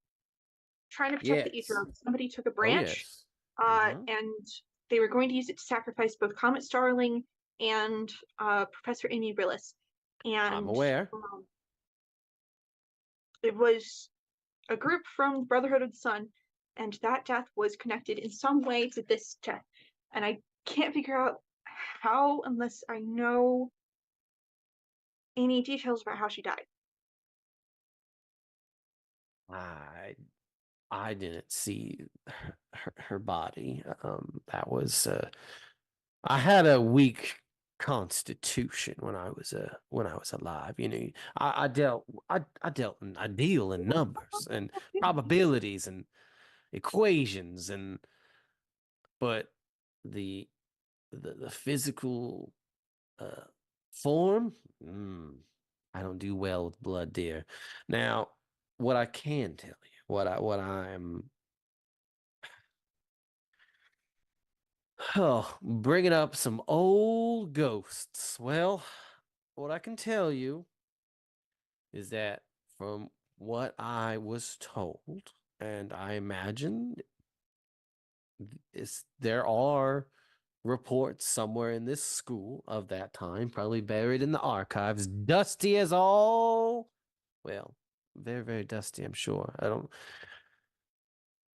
trying to protect the Yes. Aetherium, somebody took a Oh, branch, yes. Mhm. and they were going to use it to sacrifice both Comet Starling and Professor Amy Rillis. And I'm aware. it was a group from Brotherhood of the Sun, and that death was connected in some way to this death. And I can't figure out how unless I know any details about how she died. I didn't see her body. That was I had a weak constitution when I was alive. You know, I deal in numbers and probabilities and equations and but the the physical uh form, I don't do well with blood, dear. Now, what I can tell you, what I'm bringing up some old ghosts. Well, what I can tell you is that from what I was told, and I imagine is there are reports somewhere in this school of that time, probably buried in the archives, dusty as all. Well, very, very dusty, I'm sure. I don't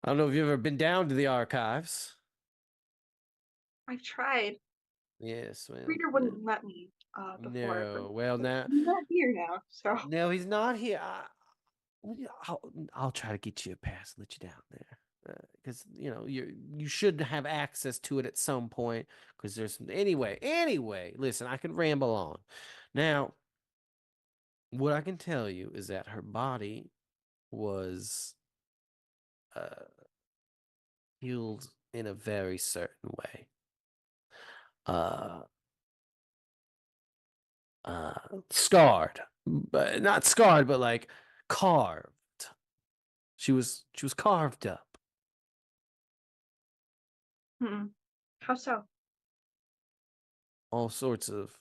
know if you've ever been down to the archives. I've tried. Yes, well, Reader wouldn't let me before, no. Well, but now, he's not here now, so no, he's not here. I'll try to get you a pass, let you down there, because you know you should have access to it at some point. Because there's anyway. Listen, I can ramble on. Now, what I can tell you is that her body was uh, healed in a very certain way. Uh, Scarred, but not scarred, but like carved. She was carved up. how so? All sorts of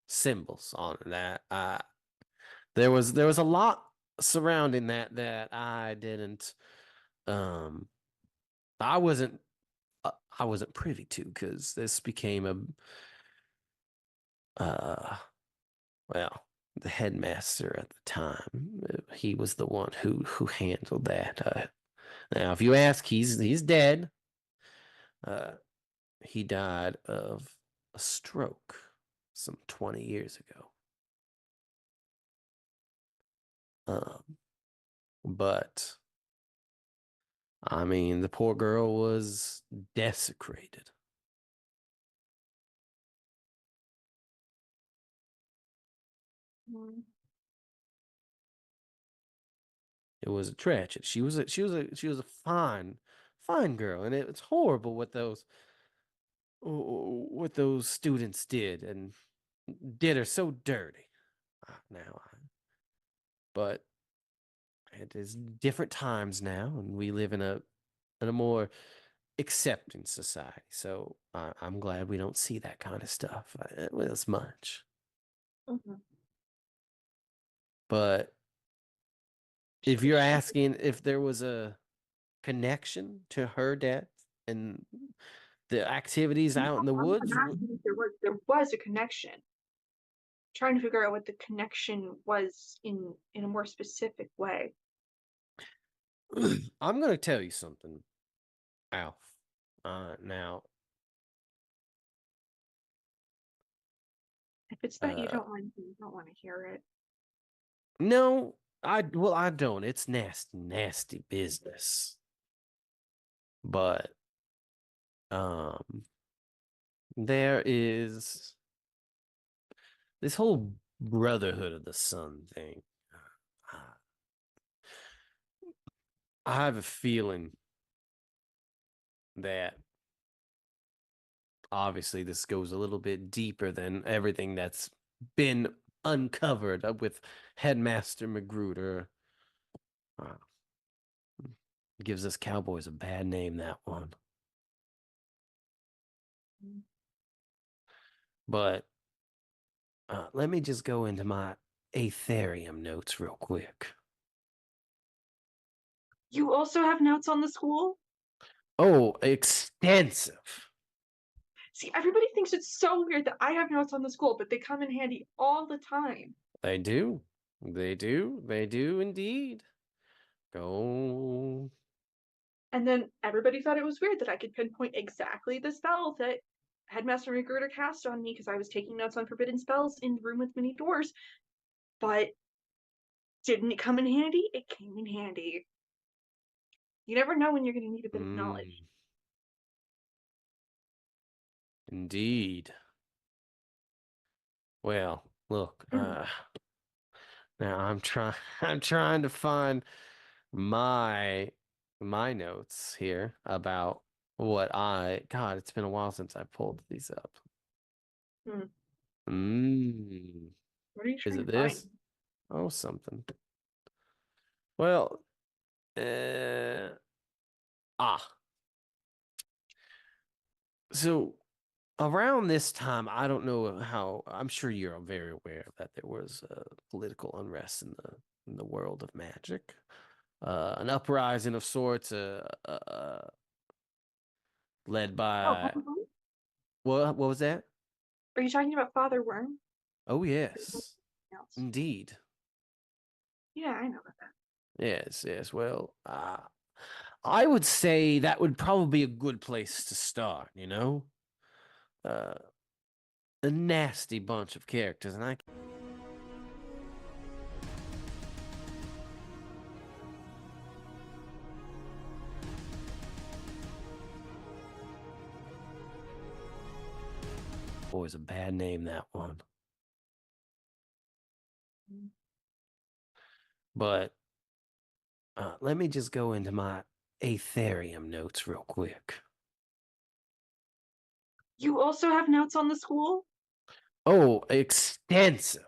symbols on that. There was a lot surrounding that I didn't um I wasn't I wasn't privy to because this became well, the headmaster at the time. He was the one who handled that. Now, if you ask, he's dead. Uh, he died of a stroke some 20 years ago. But I mean, the poor girl was desecrated. Mm. It was a tragedy. She was a fine girl, and it's horrible what those students did and did her so dirty. Now, but it is different times now, and we live in a more accepting society. So I'm glad we don't see that kind of stuff as much. Mhm. But if you're asking if there was a connection to her death and the activities out in the woods, I'm asking if there was a connection. Trying to figure out what the connection was in a more specific way. I'm going to tell you something, Alf. Now, If it's that you uh, don't want to hear it. no, I don't. It's nasty, nasty business. But um, there is this whole Brotherhood of the Sun thing. I have a feeling that obviously this goes a little bit deeper than everything that's been uncovered with Headmaster Magruder. Uh, gives us Cowboys a bad name, that one. Mm. But Let me just go into my Aetherium notes real quick. You also have notes on the school? Oh, extensive. See, everybody thinks it's so weird that I have notes on the school, but they come in handy all the time. They do. They do. They do indeed. Go. And then everybody thought it was weird that I could pinpoint exactly the spell that Headmaster McGruder cast on me because I was taking notes on forbidden spells in the room with many doors. But didn't it come in handy? It came in handy. You never know when you're going to need a bit of knowledge. Indeed. Well, look, now I'm trying I'm trying to find my notes here about what God, it's been a while since I pulled these up. Mm. What are you Is trying it to this? find? Oh, something. Well, uh, ah. So around this time, I don't know how. I'm sure you're very aware that there was political unrest in the world of magic, an uprising of sorts, led by what? What was that? Are you talking about Father Worm? Oh yes, Else? indeed. Yeah, I know about that. Yes, yes. Well, I would say that would probably be a good place to start. You know, a nasty bunch of characters, and I. Boy's a bad name, that one. But let me just go into my Aetherium notes real quick. You also have notes on the school? Oh, extensive.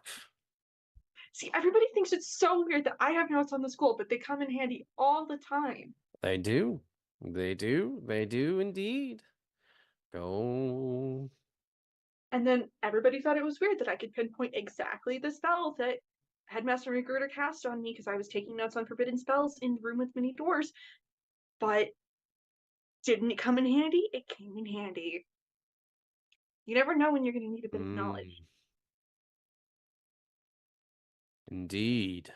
See, everybody thinks it's so weird that I have notes on the school, but they come in handy all the time. They do. They do. They do indeed. Go. And then everybody thought it was weird that I could pinpoint exactly the spell that Headmaster McGruder cast on me because I was taking notes on forbidden spells in the room with many doors. But didn't it come in handy? It came in handy. You never know when you're going to need a bit of knowledge. Indeed.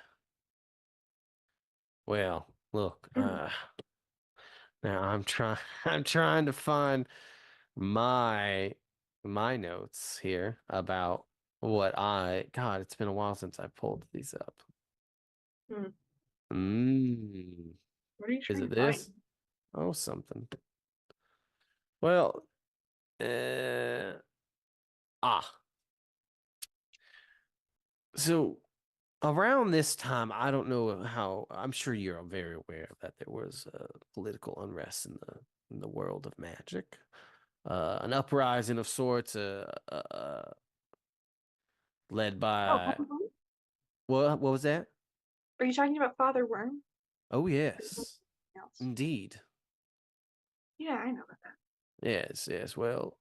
Well, look, now I'm trying I'm trying to find my notes here about what God, it's been a while since I pulled these up. What are you Is trying it to this? find? Oh, something. Well, uh, ah. So around this time, I don't know how. I'm sure you're very aware that there was political unrest in the world of magic, an uprising of sorts, led by what? What was that? Are you talking about Father Worm? Oh yes, indeed. Yeah, I know about that. Yes, yes. Well,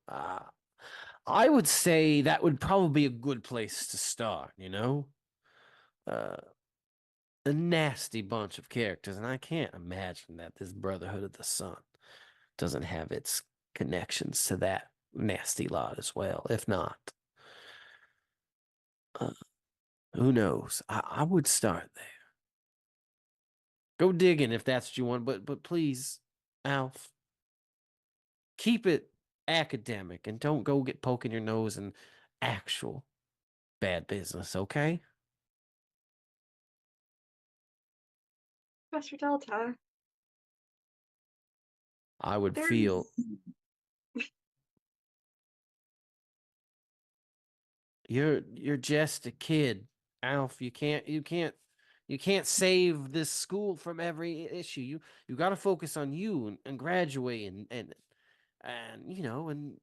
I would say that would probably be a good place to start. You know, a nasty bunch of characters, and I can't imagine that this Brotherhood of the Sun doesn't have its connections to that nasty lot as well. If not, who knows? I would start there. Go digging if that's what you want, but please, Alf, keep it academic and don't go get poking your nose in actual bad business, okay? Professor Delta. I would There's feel you're just a kid, Alf. You can't save this school from every issue. You got to focus on you and graduate and you know and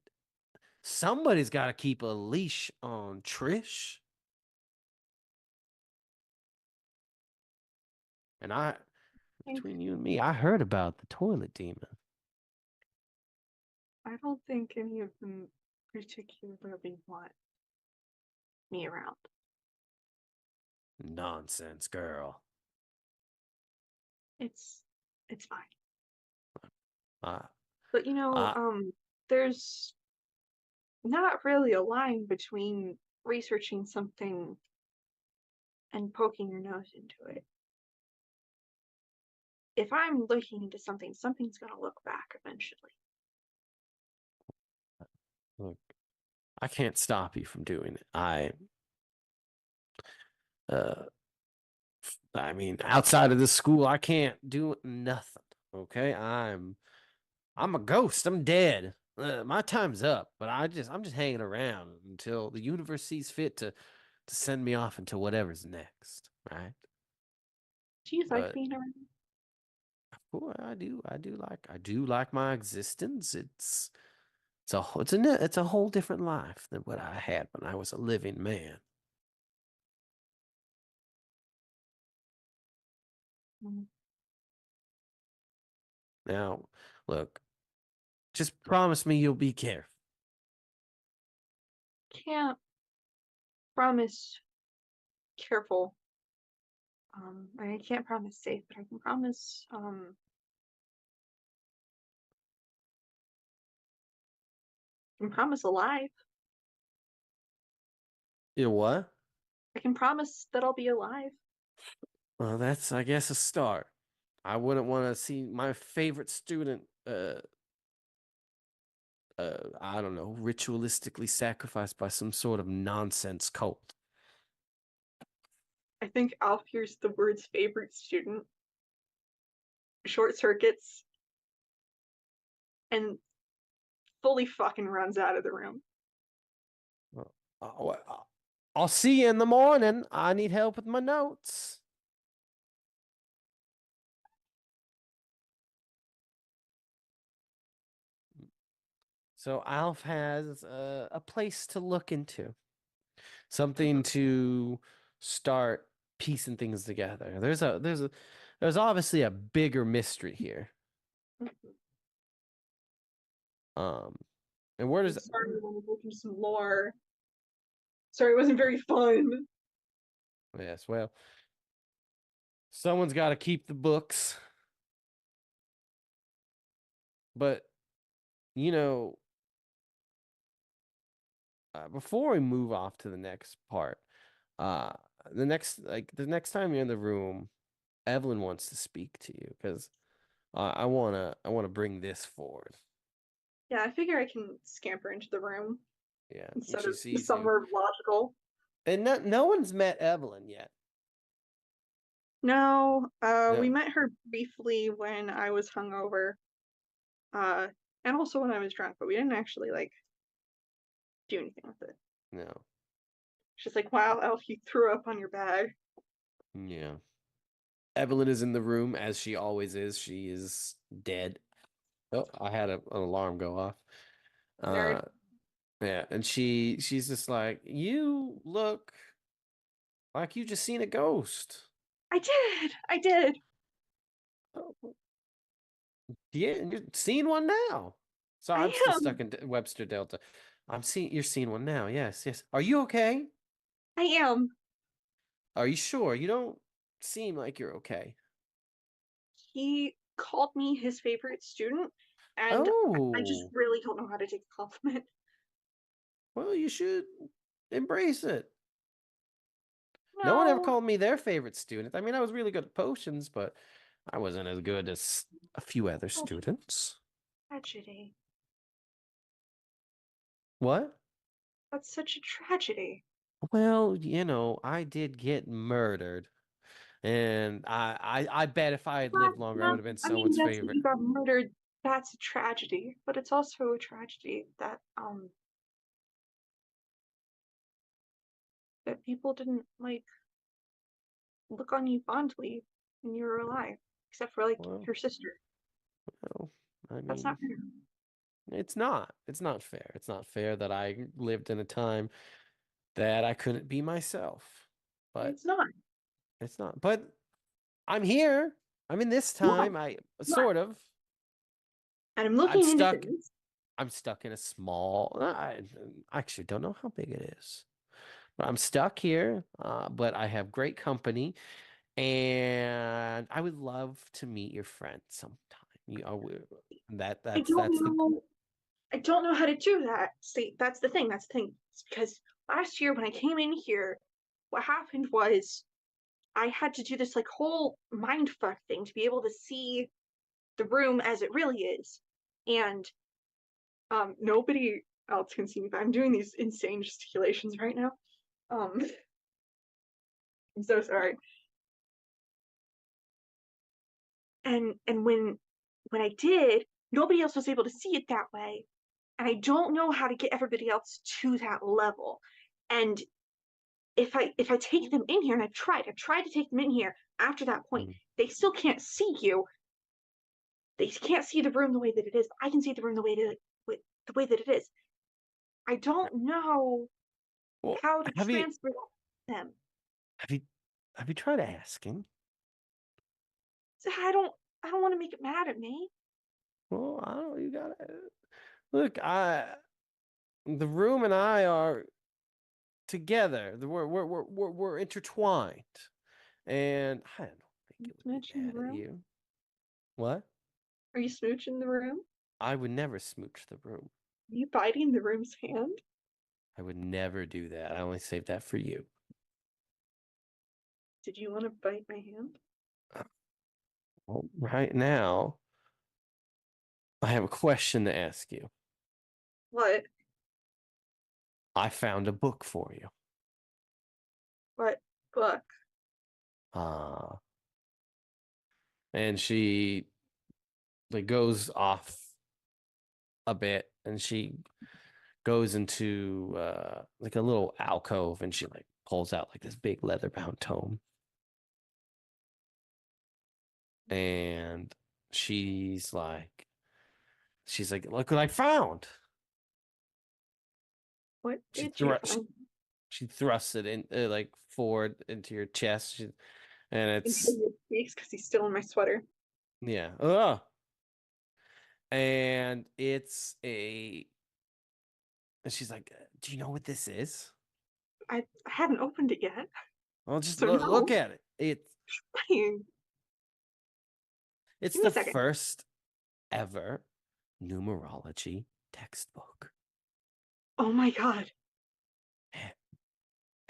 somebody's got to keep a leash on Trish. And between you and me, I heard about the toilet demon. I don't think any of them particularly want me around. Nonsense, girl. It's fine. Uh, But there's not really a line between researching something and poking your nose into it. If I'm looking into something, something's gonna look back eventually. look, I can't stop you from doing it. I mean, outside of this school, I can't do nothing. Okay, I'm a ghost. I'm dead. My time's up. But I'm just hanging around until the universe sees fit to send me off into whatever's next. Right? Do you like But being around? boy, I do like my existence. It's a whole different life than what I had when I was a living man. Mm. Now, look, just promise me you'll be careful. Can't promise careful. I can't promise safe, but I can promise alive. You what? I can promise that I'll be alive. Well, that's, I guess, a start. I wouldn't want to see my favorite student, I don't know, ritualistically sacrificed by some sort of nonsense cult. I think Alf hears the words favorite student, short circuits, and fully fucking runs out of the room. I'll see you in the morning. I need help with my notes. So Alf has a place to look into, something to start piecing things together. There's obviously a bigger mystery here. And where does Sorry, I want to go through some lore. Sorry, it wasn't very fun. yes, well, someone's got to keep the books, but you know, before we move off to the next part, the next time you're in the room, Evelyn wants to speak to you because I wanna bring this forward. Yeah, I figure I can scamper into the room Yeah, instead she of sees you, somewhere logical. and no one's met Evelyn yet. No, we No. met her briefly when I was hungover, and also when I was drunk, but we didn't actually do anything with it. No. She's like, "Wow, Elf, you threw up on your bag." Yeah. Evelyn is in the room as she always is. She is dead. Oh, I had an alarm go off. Nerd. Yeah, and she's just like, you look like you just seen a ghost. I did. Oh, yeah, and you're seeing one now. So I I'm still am. stuck in Webster Delta. You're seeing one now. Yes, yes. Are you okay? I am. Are you sure? You don't seem like you're okay. He called me his favorite student, and I just Oh, really don't know how to take a compliment. well, you should embrace it. No one ever No. called me their favorite student. I mean, I was really good at potions, but I wasn't as good as a few other students. Tragedy. What? That's such a tragedy. Well, I did get murdered. And I bet if I had lived longer, I would have been I mean, someone's yes, if favorite. you got murdered, that's a tragedy, but it's also a tragedy that that people didn't look on you fondly when you were alive, except for Well, your sister. well, I That's mean, not fair. it's not. It's not fair. It's not fair that I lived in a time that I couldn't be myself. But It's not. it's not. But I'm here. I'm in this Yeah, time. I you are. sort of. And I'm I'm looking into stuck. things. I'm stuck in a small. I actually don't know how big it is. I'm stuck here, but I have great company, and I would love to meet your friend sometime. You know, I don't that's the know. I don't know how to do that. See, that's the thing. That's the thing. It's because last year when I came in here, what happened was I had to do this like whole mind fuck thing to be able to see the room as it really is, and nobody else can see me. But I'm doing these insane gesticulations right now. I'm so sorry. And when I did, nobody else was able to see it that way, and I don't know how to get everybody else to that level. And if I take them in here, and I've tried to take them in here after that point, they still can't see you. They can't see the room the way that it is. I can see the room the way that it is. I don't know well, how to have you transfer that to them. have you have you tried asking? So I don't want to make it mad at me. Well, I don't. You gotta look. The room and I are together. We're intertwined, and I don't think it would be Smooching the mad at room? you. What? Are you smooching the room? I would never smooch the room. Are you biting the room's hand? I would never do that. I only save that for you. Did you want to bite my hand? Well, right now, I have a question to ask you. What? I found a book for you. What book? And she like goes off a bit, and she goes into like a little alcove, and she like pulls out like this big leather bound tome, and she's like look what I found. What She did you thrusts find? she thrusts it in like forward into your chest, and Into it's your cheeks because he's still in my sweater. yeah. Ugh. And it's and she's like, do you know what this is? I haven't opened it yet. Well, just So look no. at it. Give It's me a the second. first ever numerology textbook. Oh my god.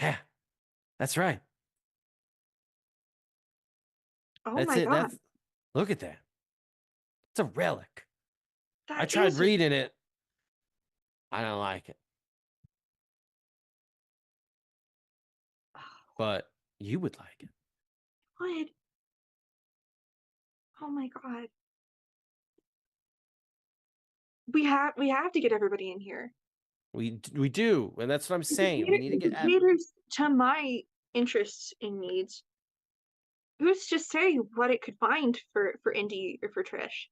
Yeah, that's right. Oh That's my it. god. Look at that. It's a relic. I That tried is reading it. I don't like it. But you would like it. what? Oh my god. We have to get everybody in here. We do, and that's what I'm saying. We need to If get it caters to my interests and needs. Who's to say what it could find for Indy or for Trish?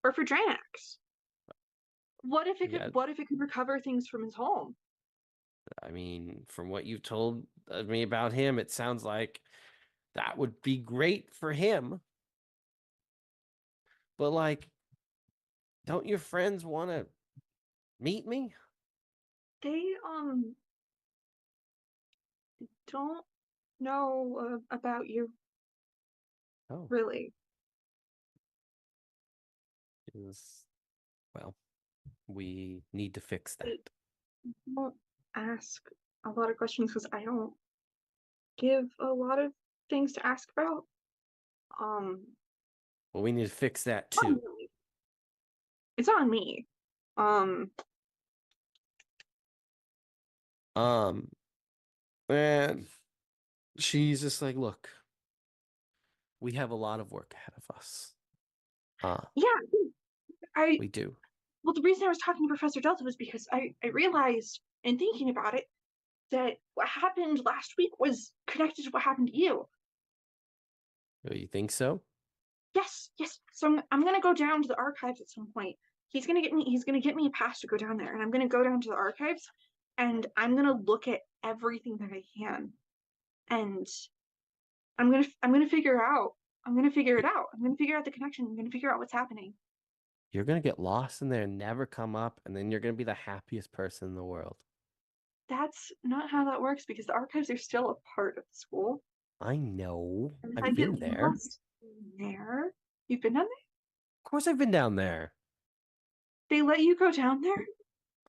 Or for Dranax? Yeah, What if it could recover things from his home? I mean, from what you've told me about him, it sounds like that would be great for him. But like, don't your friends want to meet me? They don't know about you, Oh, really. well, we need to fix that. I won't ask a lot of questions because I don't give a lot of things to ask about. Well, we need to fix that It's on too. me. It's on me. Um, And she's just like, look, we have a lot of work ahead of us. yeah, We do. well, the reason I was talking to Professor Delta was because I realized in thinking about it that what happened last week was connected to what happened to you. Oh, you think so? Yes, yes. So I'm gonna go down to the archives at some point. He's gonna get me a pass to go down there, and I'm gonna go down to the archives, and I'm gonna look at everything that I can, and I'm gonna figure out. I'm gonna figure it out. I'm gonna figure out the connection. I'm gonna figure out what's happening. You're gonna get lost in there and never come up, and then you're gonna be the happiest person in the world. That's not how that works because the archives are still a part of the school. I know. And if I've I get been there. lost in there, you've been down there? Of course, I've been down there. They let you go down there?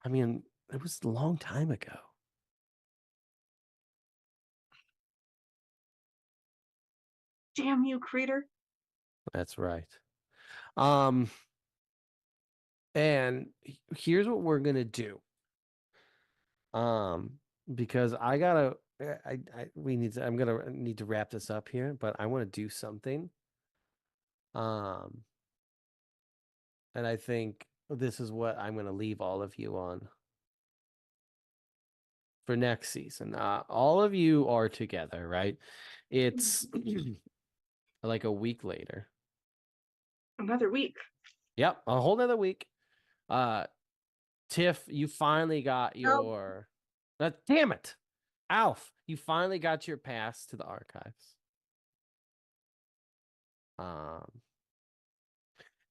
I mean, it was a long time ago. Damn you, Creator. That's right. And here's what we're gonna do. Because I gotta, I'm gonna need to wrap this up here, but I want to do something. And I think this is what I'm gonna leave all of you on for next season. All of you are together, right? It's like a week later. Another week. Yep, a whole nother week. Tiff, you finally got your. Damn it, Alf! You finally got your pass to the archives.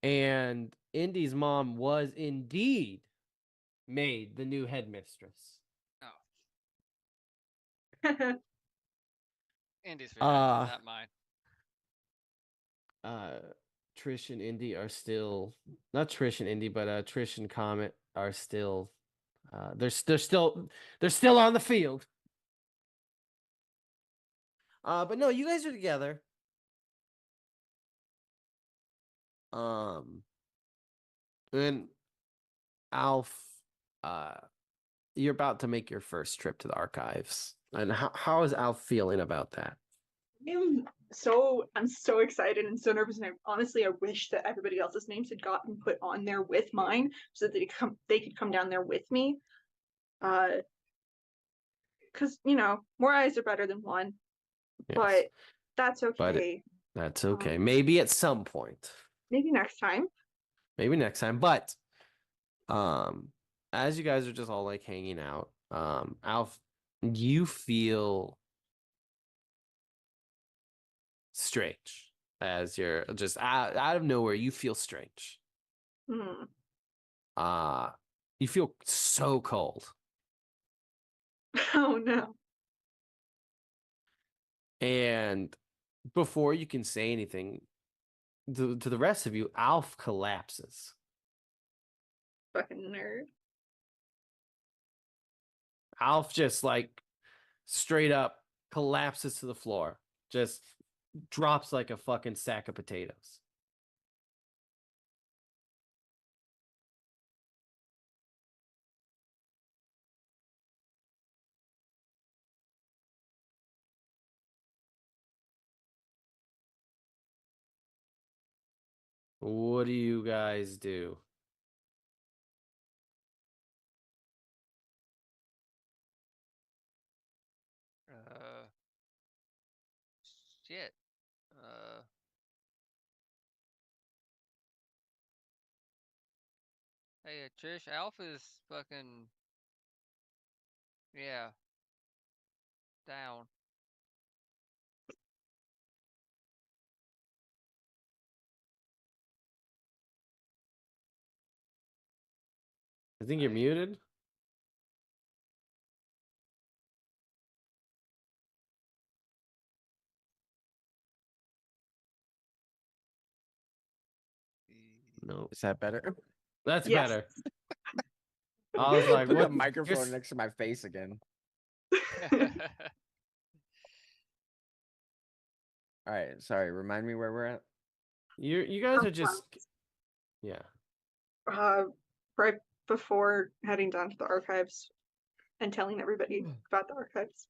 And Indy's mom was indeed made the new headmistress. Indy's vagina, not mine. Trish and Indy are still not Trish and Indy, but Trish and Comet are still they're still on the field. But no, you guys are together. And Alf, you're about to make your first trip to the archives. And how is Alf feeling about that? I'm so excited and so nervous, and I wish that everybody else's names had gotten put on there with mine so that they could come down there with me. Because more eyes are better than one. Yes. But that's But okay. that's okay. Maybe at some point. Maybe next time. Maybe next time. But as you guys are just all like hanging out, Alf, you feel strange as you're just out of nowhere. You feel strange. You feel so cold. Oh no. And before you can say anything to the rest of you, Alf collapses. Fucking nerd. Alf just like straight up collapses to the floor. Just drops like a fucking sack of potatoes. What do you guys do? Shit. Hey, Trish, Alpha's fucking, yeah, down. I think you're muted. No. Is that better? That's Yes. better. I was like, Put what? the microphone next to my face again. All right, sorry. Remind me where we're at. You guys are just, yeah. Right before heading down to the archives and telling everybody about the archives.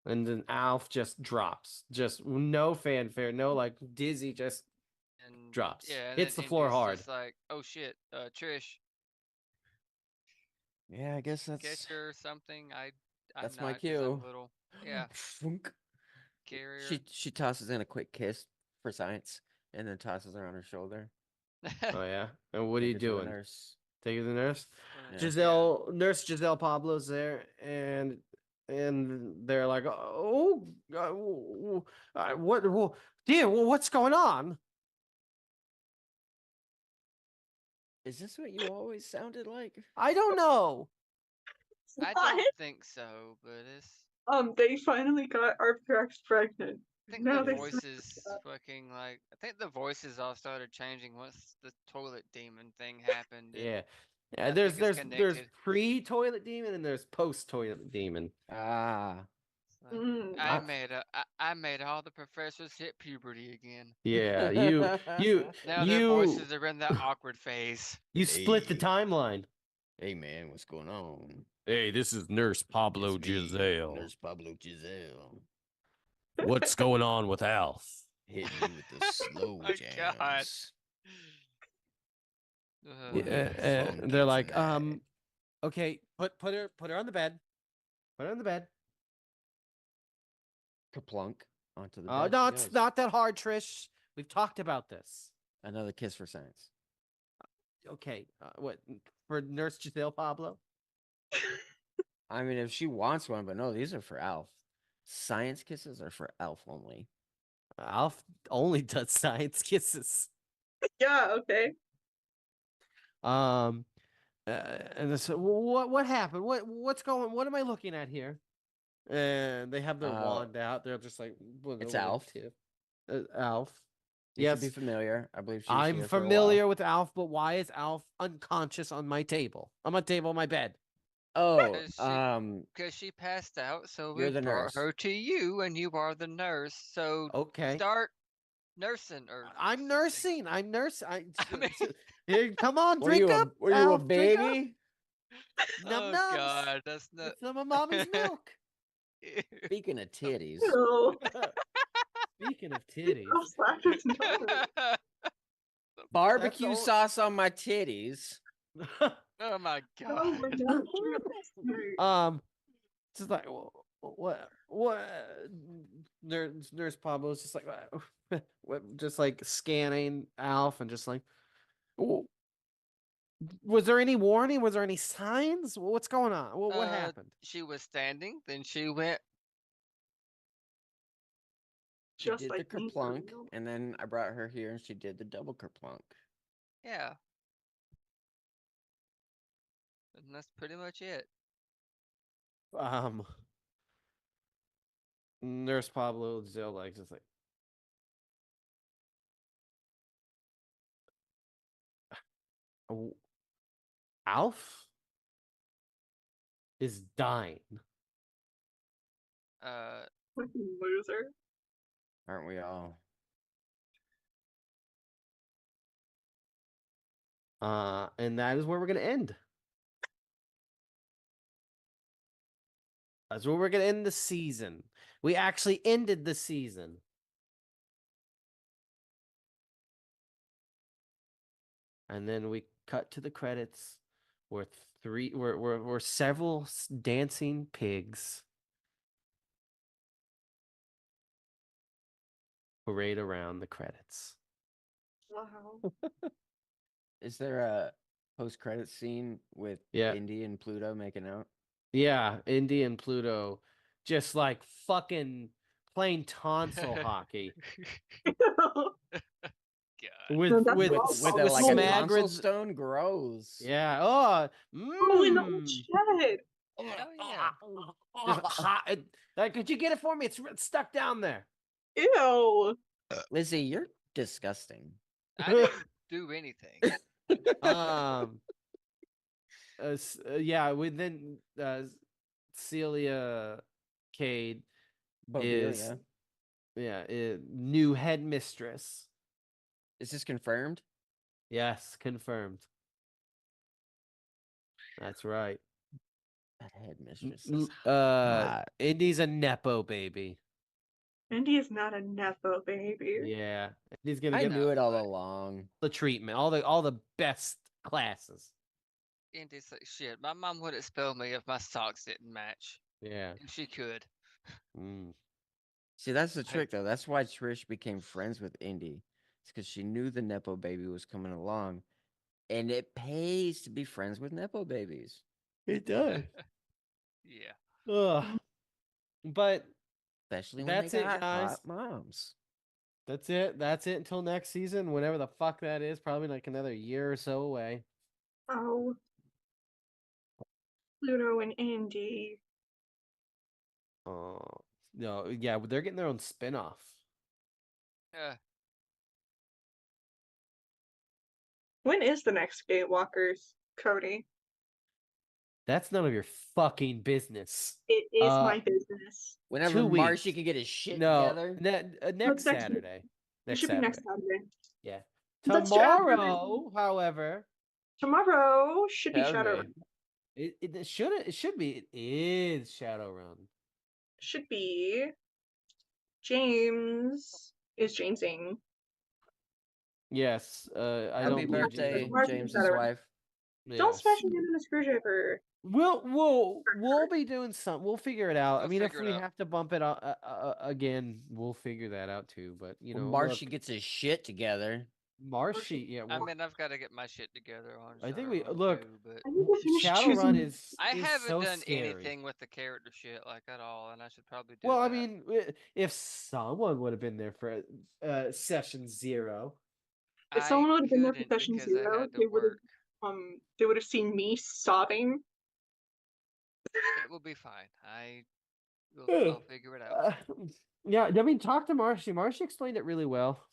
And then Alf just drops. Just no fanfare, no like dizzy, just And drops. yeah, and Hits the then floor Indy's hard. just like, oh shit, Trish, Yeah, I guess that's get her something. I'm that's not, my 'cause cue. I'm little. Yeah, Funk. carrier. She tosses in a quick kiss for science, and then tosses her on her shoulder. Oh yeah. And what are you Take her to the doing? nurse. Take her to the nurse. Yeah. Nurse Giselle Pablo's there, and they're like, oh, what, dear, what's going on? Is this what you always sounded like? I don't know. I What? don't think so, but it's. They finally got Arthrax pregnant. I think Now the they voices fucking like. I think the voices all started changing once the toilet demon thing happened. And Yeah. I Yeah, think it's there's connected. pre-toilet demon and there's post-toilet demon. Ah, It's like, Mm. I made all the professors hit puberty again. Yeah, Now their voices are in that awkward phase. you split the Hey. timeline. Hey man, what's going on? Hey, this is Nurse Pablo It's me, Giselle. Nurse Pablo Giselle, What's going on with Alf? hitting you with the slow My God. jams. Yeah, What are you they're funky like, tonight? okay, put her on the bed. Put her on the bed. Kaplunk onto the Oh bed. no, she it's goes. not that hard, Trish. We've talked about this. Another kiss for science. Okay, what for Nurse Giselle Pablo? I mean, if she wants one, but no, these are for Alf. Science kisses are for Alf only. Alf only does science kisses. Yeah, okay. And this, what happened? What's going? What am I looking at here? And they have their wand out. They're just like, It's Alf. Alf. You should be Yes, familiar. I believe she was I'm here for a familiar while. with Alf, but why is Alf unconscious on my table? On my table, on my bed. Oh, Because she passed out, so we you're the brought nurse. her to you, and you are the nurse. So Okay. start nursing her. I'm nursing. I'm nursing. I mean, Here, come on, Were you drink a up. were you a Alf, drink up. baby? Num oh nums. God, that's not. It's some of mommy's milk. Speaking of titties, Ew. Speaking of titties, Girl slappers and daughters. barbecue all- sauce on my titties. oh my Oh God. my God. just like what? Nurse Pablo's just like what? Just like scanning Alf and just like, "Oh, was there any warning? Was there any signs? What's going on? What happened?" She was standing, then she went. She Just did like the me. kerplunk, and then I brought her here, and she did the double kerplunk. Yeah. And that's pretty much it. Nurse Pablo Jill like just like, "Oh, Alf is dying." Fucking loser. Aren't we all? And that is where we're gonna end. That's where we're gonna end the season. We actually ended the season. And then we cut to the credits where several dancing pigs parade around the credits. Wow. Is there a post-credit scene with Yeah. Indy and Pluto making out? Yeah, Indy and Pluto just like fucking playing tonsil hockey God. with No, that's with all- With all a, the like a Smagrid's- tonsil Smagrid's. stone? Gross. Yeah. Oh. Oh, in the old Mm. shed. Oh yeah. Just hot. Could you get it for me? It's stuck down there. Ew. Lizzie, you're disgusting. I didn't do anything. Yeah. Then Celia Cade is Bobelia. new headmistress. Is this confirmed? Yes, confirmed. That's right. That headmistress is hot. Indy's a nepo baby. Indy is not a nepo baby. Yeah, Indy's gonna I get knew it all along. the treatment, all the best classes. Indy's like, shit, my mom would expel me if my socks didn't match. Yeah. And she could. Mm. See, that's the trick, though. That's why Trish became friends with Indy. It's because she knew the nepo baby was coming along, and it pays to be friends with nepo babies. It does. Yeah. Ugh. But Especially when that's they it, got guys. hot moms. That's it. That's it until next season, whenever the fuck that is. Probably like another year or so away. Oh. Pluto and Andy. No, yeah, they're getting their own spin-off. Yeah. When is the next Gatewalkers, Cody? That's none of your fucking business. It is my business. Whenever 2 Marshy weeks. can get his shit No, together. next next week. Saturday. It should be next Saturday. Yeah. That's Shadowrun. Tomorrow, however, Tomorrow should be Saturday. Shadowrun. it should be. It is Shadowrun. Should be James. Is Jamesing. Yes. I Happy don't believe birthday, James- March is James's better. wife. Don't Yes. smash him in a screwdriver. We'll be doing something. We'll figure it out. I We'll mean, if figure it we out. have to bump it again, we'll figure that out too. But When look, Marshy gets his shit together. Marshy, yeah. I Well, mean, I've got to get my shit together on. I think we Shadowrun look. too, but I need to finish Shadowrun choosing. is haven't so done scary. anything with the character shit like at all, and I should probably do Well, that. I mean, if someone would have been there for session 0, If someone would have been there for couldn't session because I 0, had to they would work. have they would have seen me sobbing. It will be fine. I'll figure it out. yeah. I mean, talk to Marshy. Marshy explained it really well.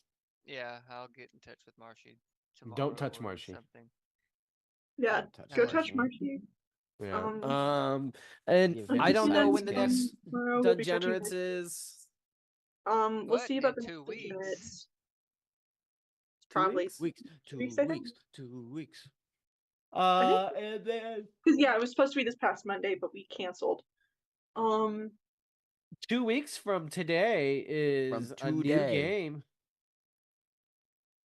Yeah, I'll get in touch with Marshy tomorrow. Don't touch or Marshy. Something. Yeah, Don't touch go touch Marshy. Marshy. Yeah. And Give I it don't to know us, when the man. next Tomorrow we'll be touching Degenerates Marshy. is. We'll What, see about in the 2 next weeks? Degenerates. 2 Probably weeks? 2 weeks, I think. weeks. 2 weeks. And then Because yeah, it was supposed to be this past Monday, but we canceled. 2 weeks from today is a new today. game.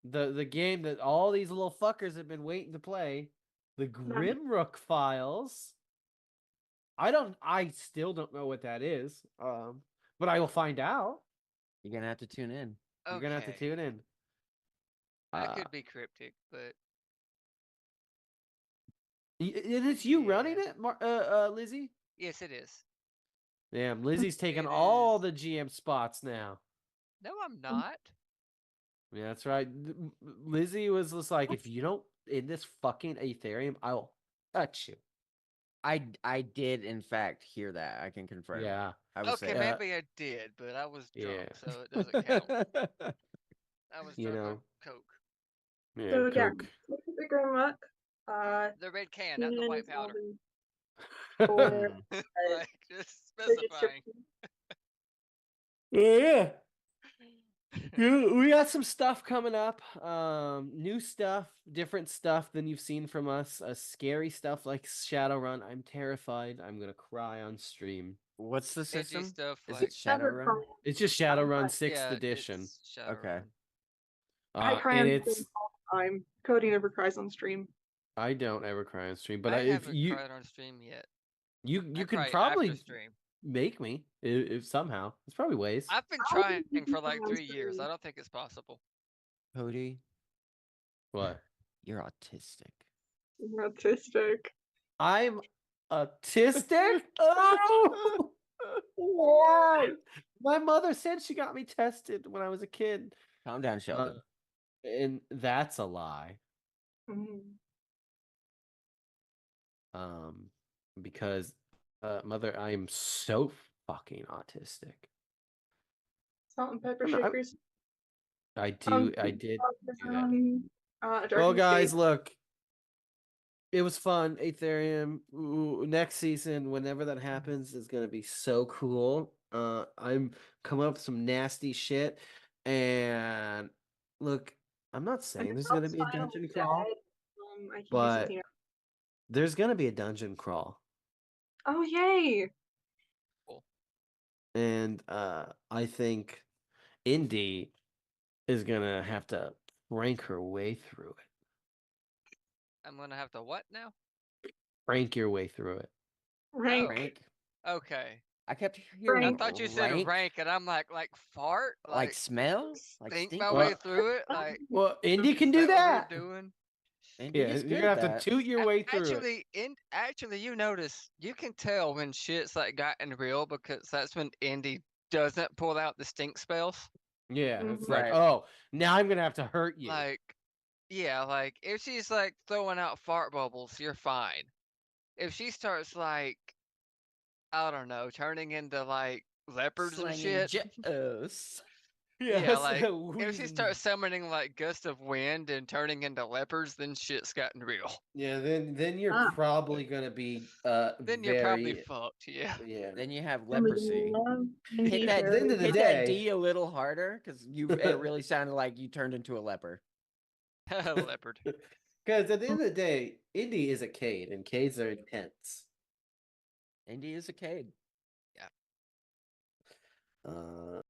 The game that all these little fuckers have been waiting to play, the Grimrook Files. I still don't know what that is. But I will find out. You're gonna have to tune in. You're gonna have to tune in. I could be cryptic, but And it's you running Yeah. it, Lizzie? yes, it is. Damn, Lizzie's taking It all is. the GM spots now. No, I'm not. Yeah, that's right. Lizzie was just like, if you don't in this fucking Aetherium, I'll touch you. I did in fact hear that. I can confirm. Yeah. I was Okay, saying. maybe I did, but I was drunk, Yeah. so it doesn't count. I was You drunk on know. Coke. Yeah, So yeah, Coke. look at the Grimrock. The red can, not the Keenan white is powder. on for Like, just specifying. registration. Yeah. We got some stuff coming up. New stuff, different stuff than you've seen from us. Scary stuff like Shadowrun. I'm terrified. I'm gonna cry on stream. What's the Edgy system? stuff Is like it Shadowrun? It's just Shadowrun Yeah, 6th edition. it's Shadowrun. Okay. I cry And on stream all the time. Cody never cries on stream. I don't ever cry on stream, but I if haven't you cried on stream yet. you I could cry probably after stream. make me if somehow. There's probably ways. I've been I trying think you for can like cry on 3 years. stream. I don't think it's possible. Cody, What? you're autistic. You're autistic. I'm autistic? Oh! Why? My mother said she got me tested when I was a kid. Calm down, Sheldon. And that's a lie. Mm. Because mother, I am so fucking autistic. Salt and pepper I'm- shakers. I did do that. Dark Well, and guys, Shade. look. It was fun. Aetherium. Ooh, next season, whenever that happens, is gonna be so cool. I'm coming up with some nasty shit. And look, I'm not saying there's gonna be a dungeon crawl, I keep but using here. there's gonna be a dungeon crawl. Oh yay! And I think Indy is gonna have to rank her way through it. I'm gonna have to what now? Rank your way through it. Rank. Rank. Okay. I kept I hearing thought you said rank, and I'm like fart, like smell, like think stink. my way through it. Like, Well, Indy can do is that. What we're doing? And Yeah, he's you're good gonna at have that. to toot your way through it. Actually, you notice you can tell when shit's like gotten real because that's when Indy doesn't pull out the stink spells. Yeah, it's Mhm. like, Right. oh, now I'm gonna have to hurt you. Like, yeah, like if she's like throwing out fart bubbles, you're fine. if she starts like, I don't know, turning into like leopards and Slanging shit. Joes. Yeah, Yes, like if she wheezing. starts summoning like gusts of wind and turning into leopards, then shit's gotten real. Yeah, then you're Ah. probably gonna be Then you're probably very fucked. Yeah. yeah. Then you have And we leprosy. love Hit Indy that, for At the end of the hit day- that D a little harder, because it really sounded like you turned into a leper. Leopard. Because at the end of the day, Indy is a Cade, and Cades are intense. Indy is a Cade. Uh,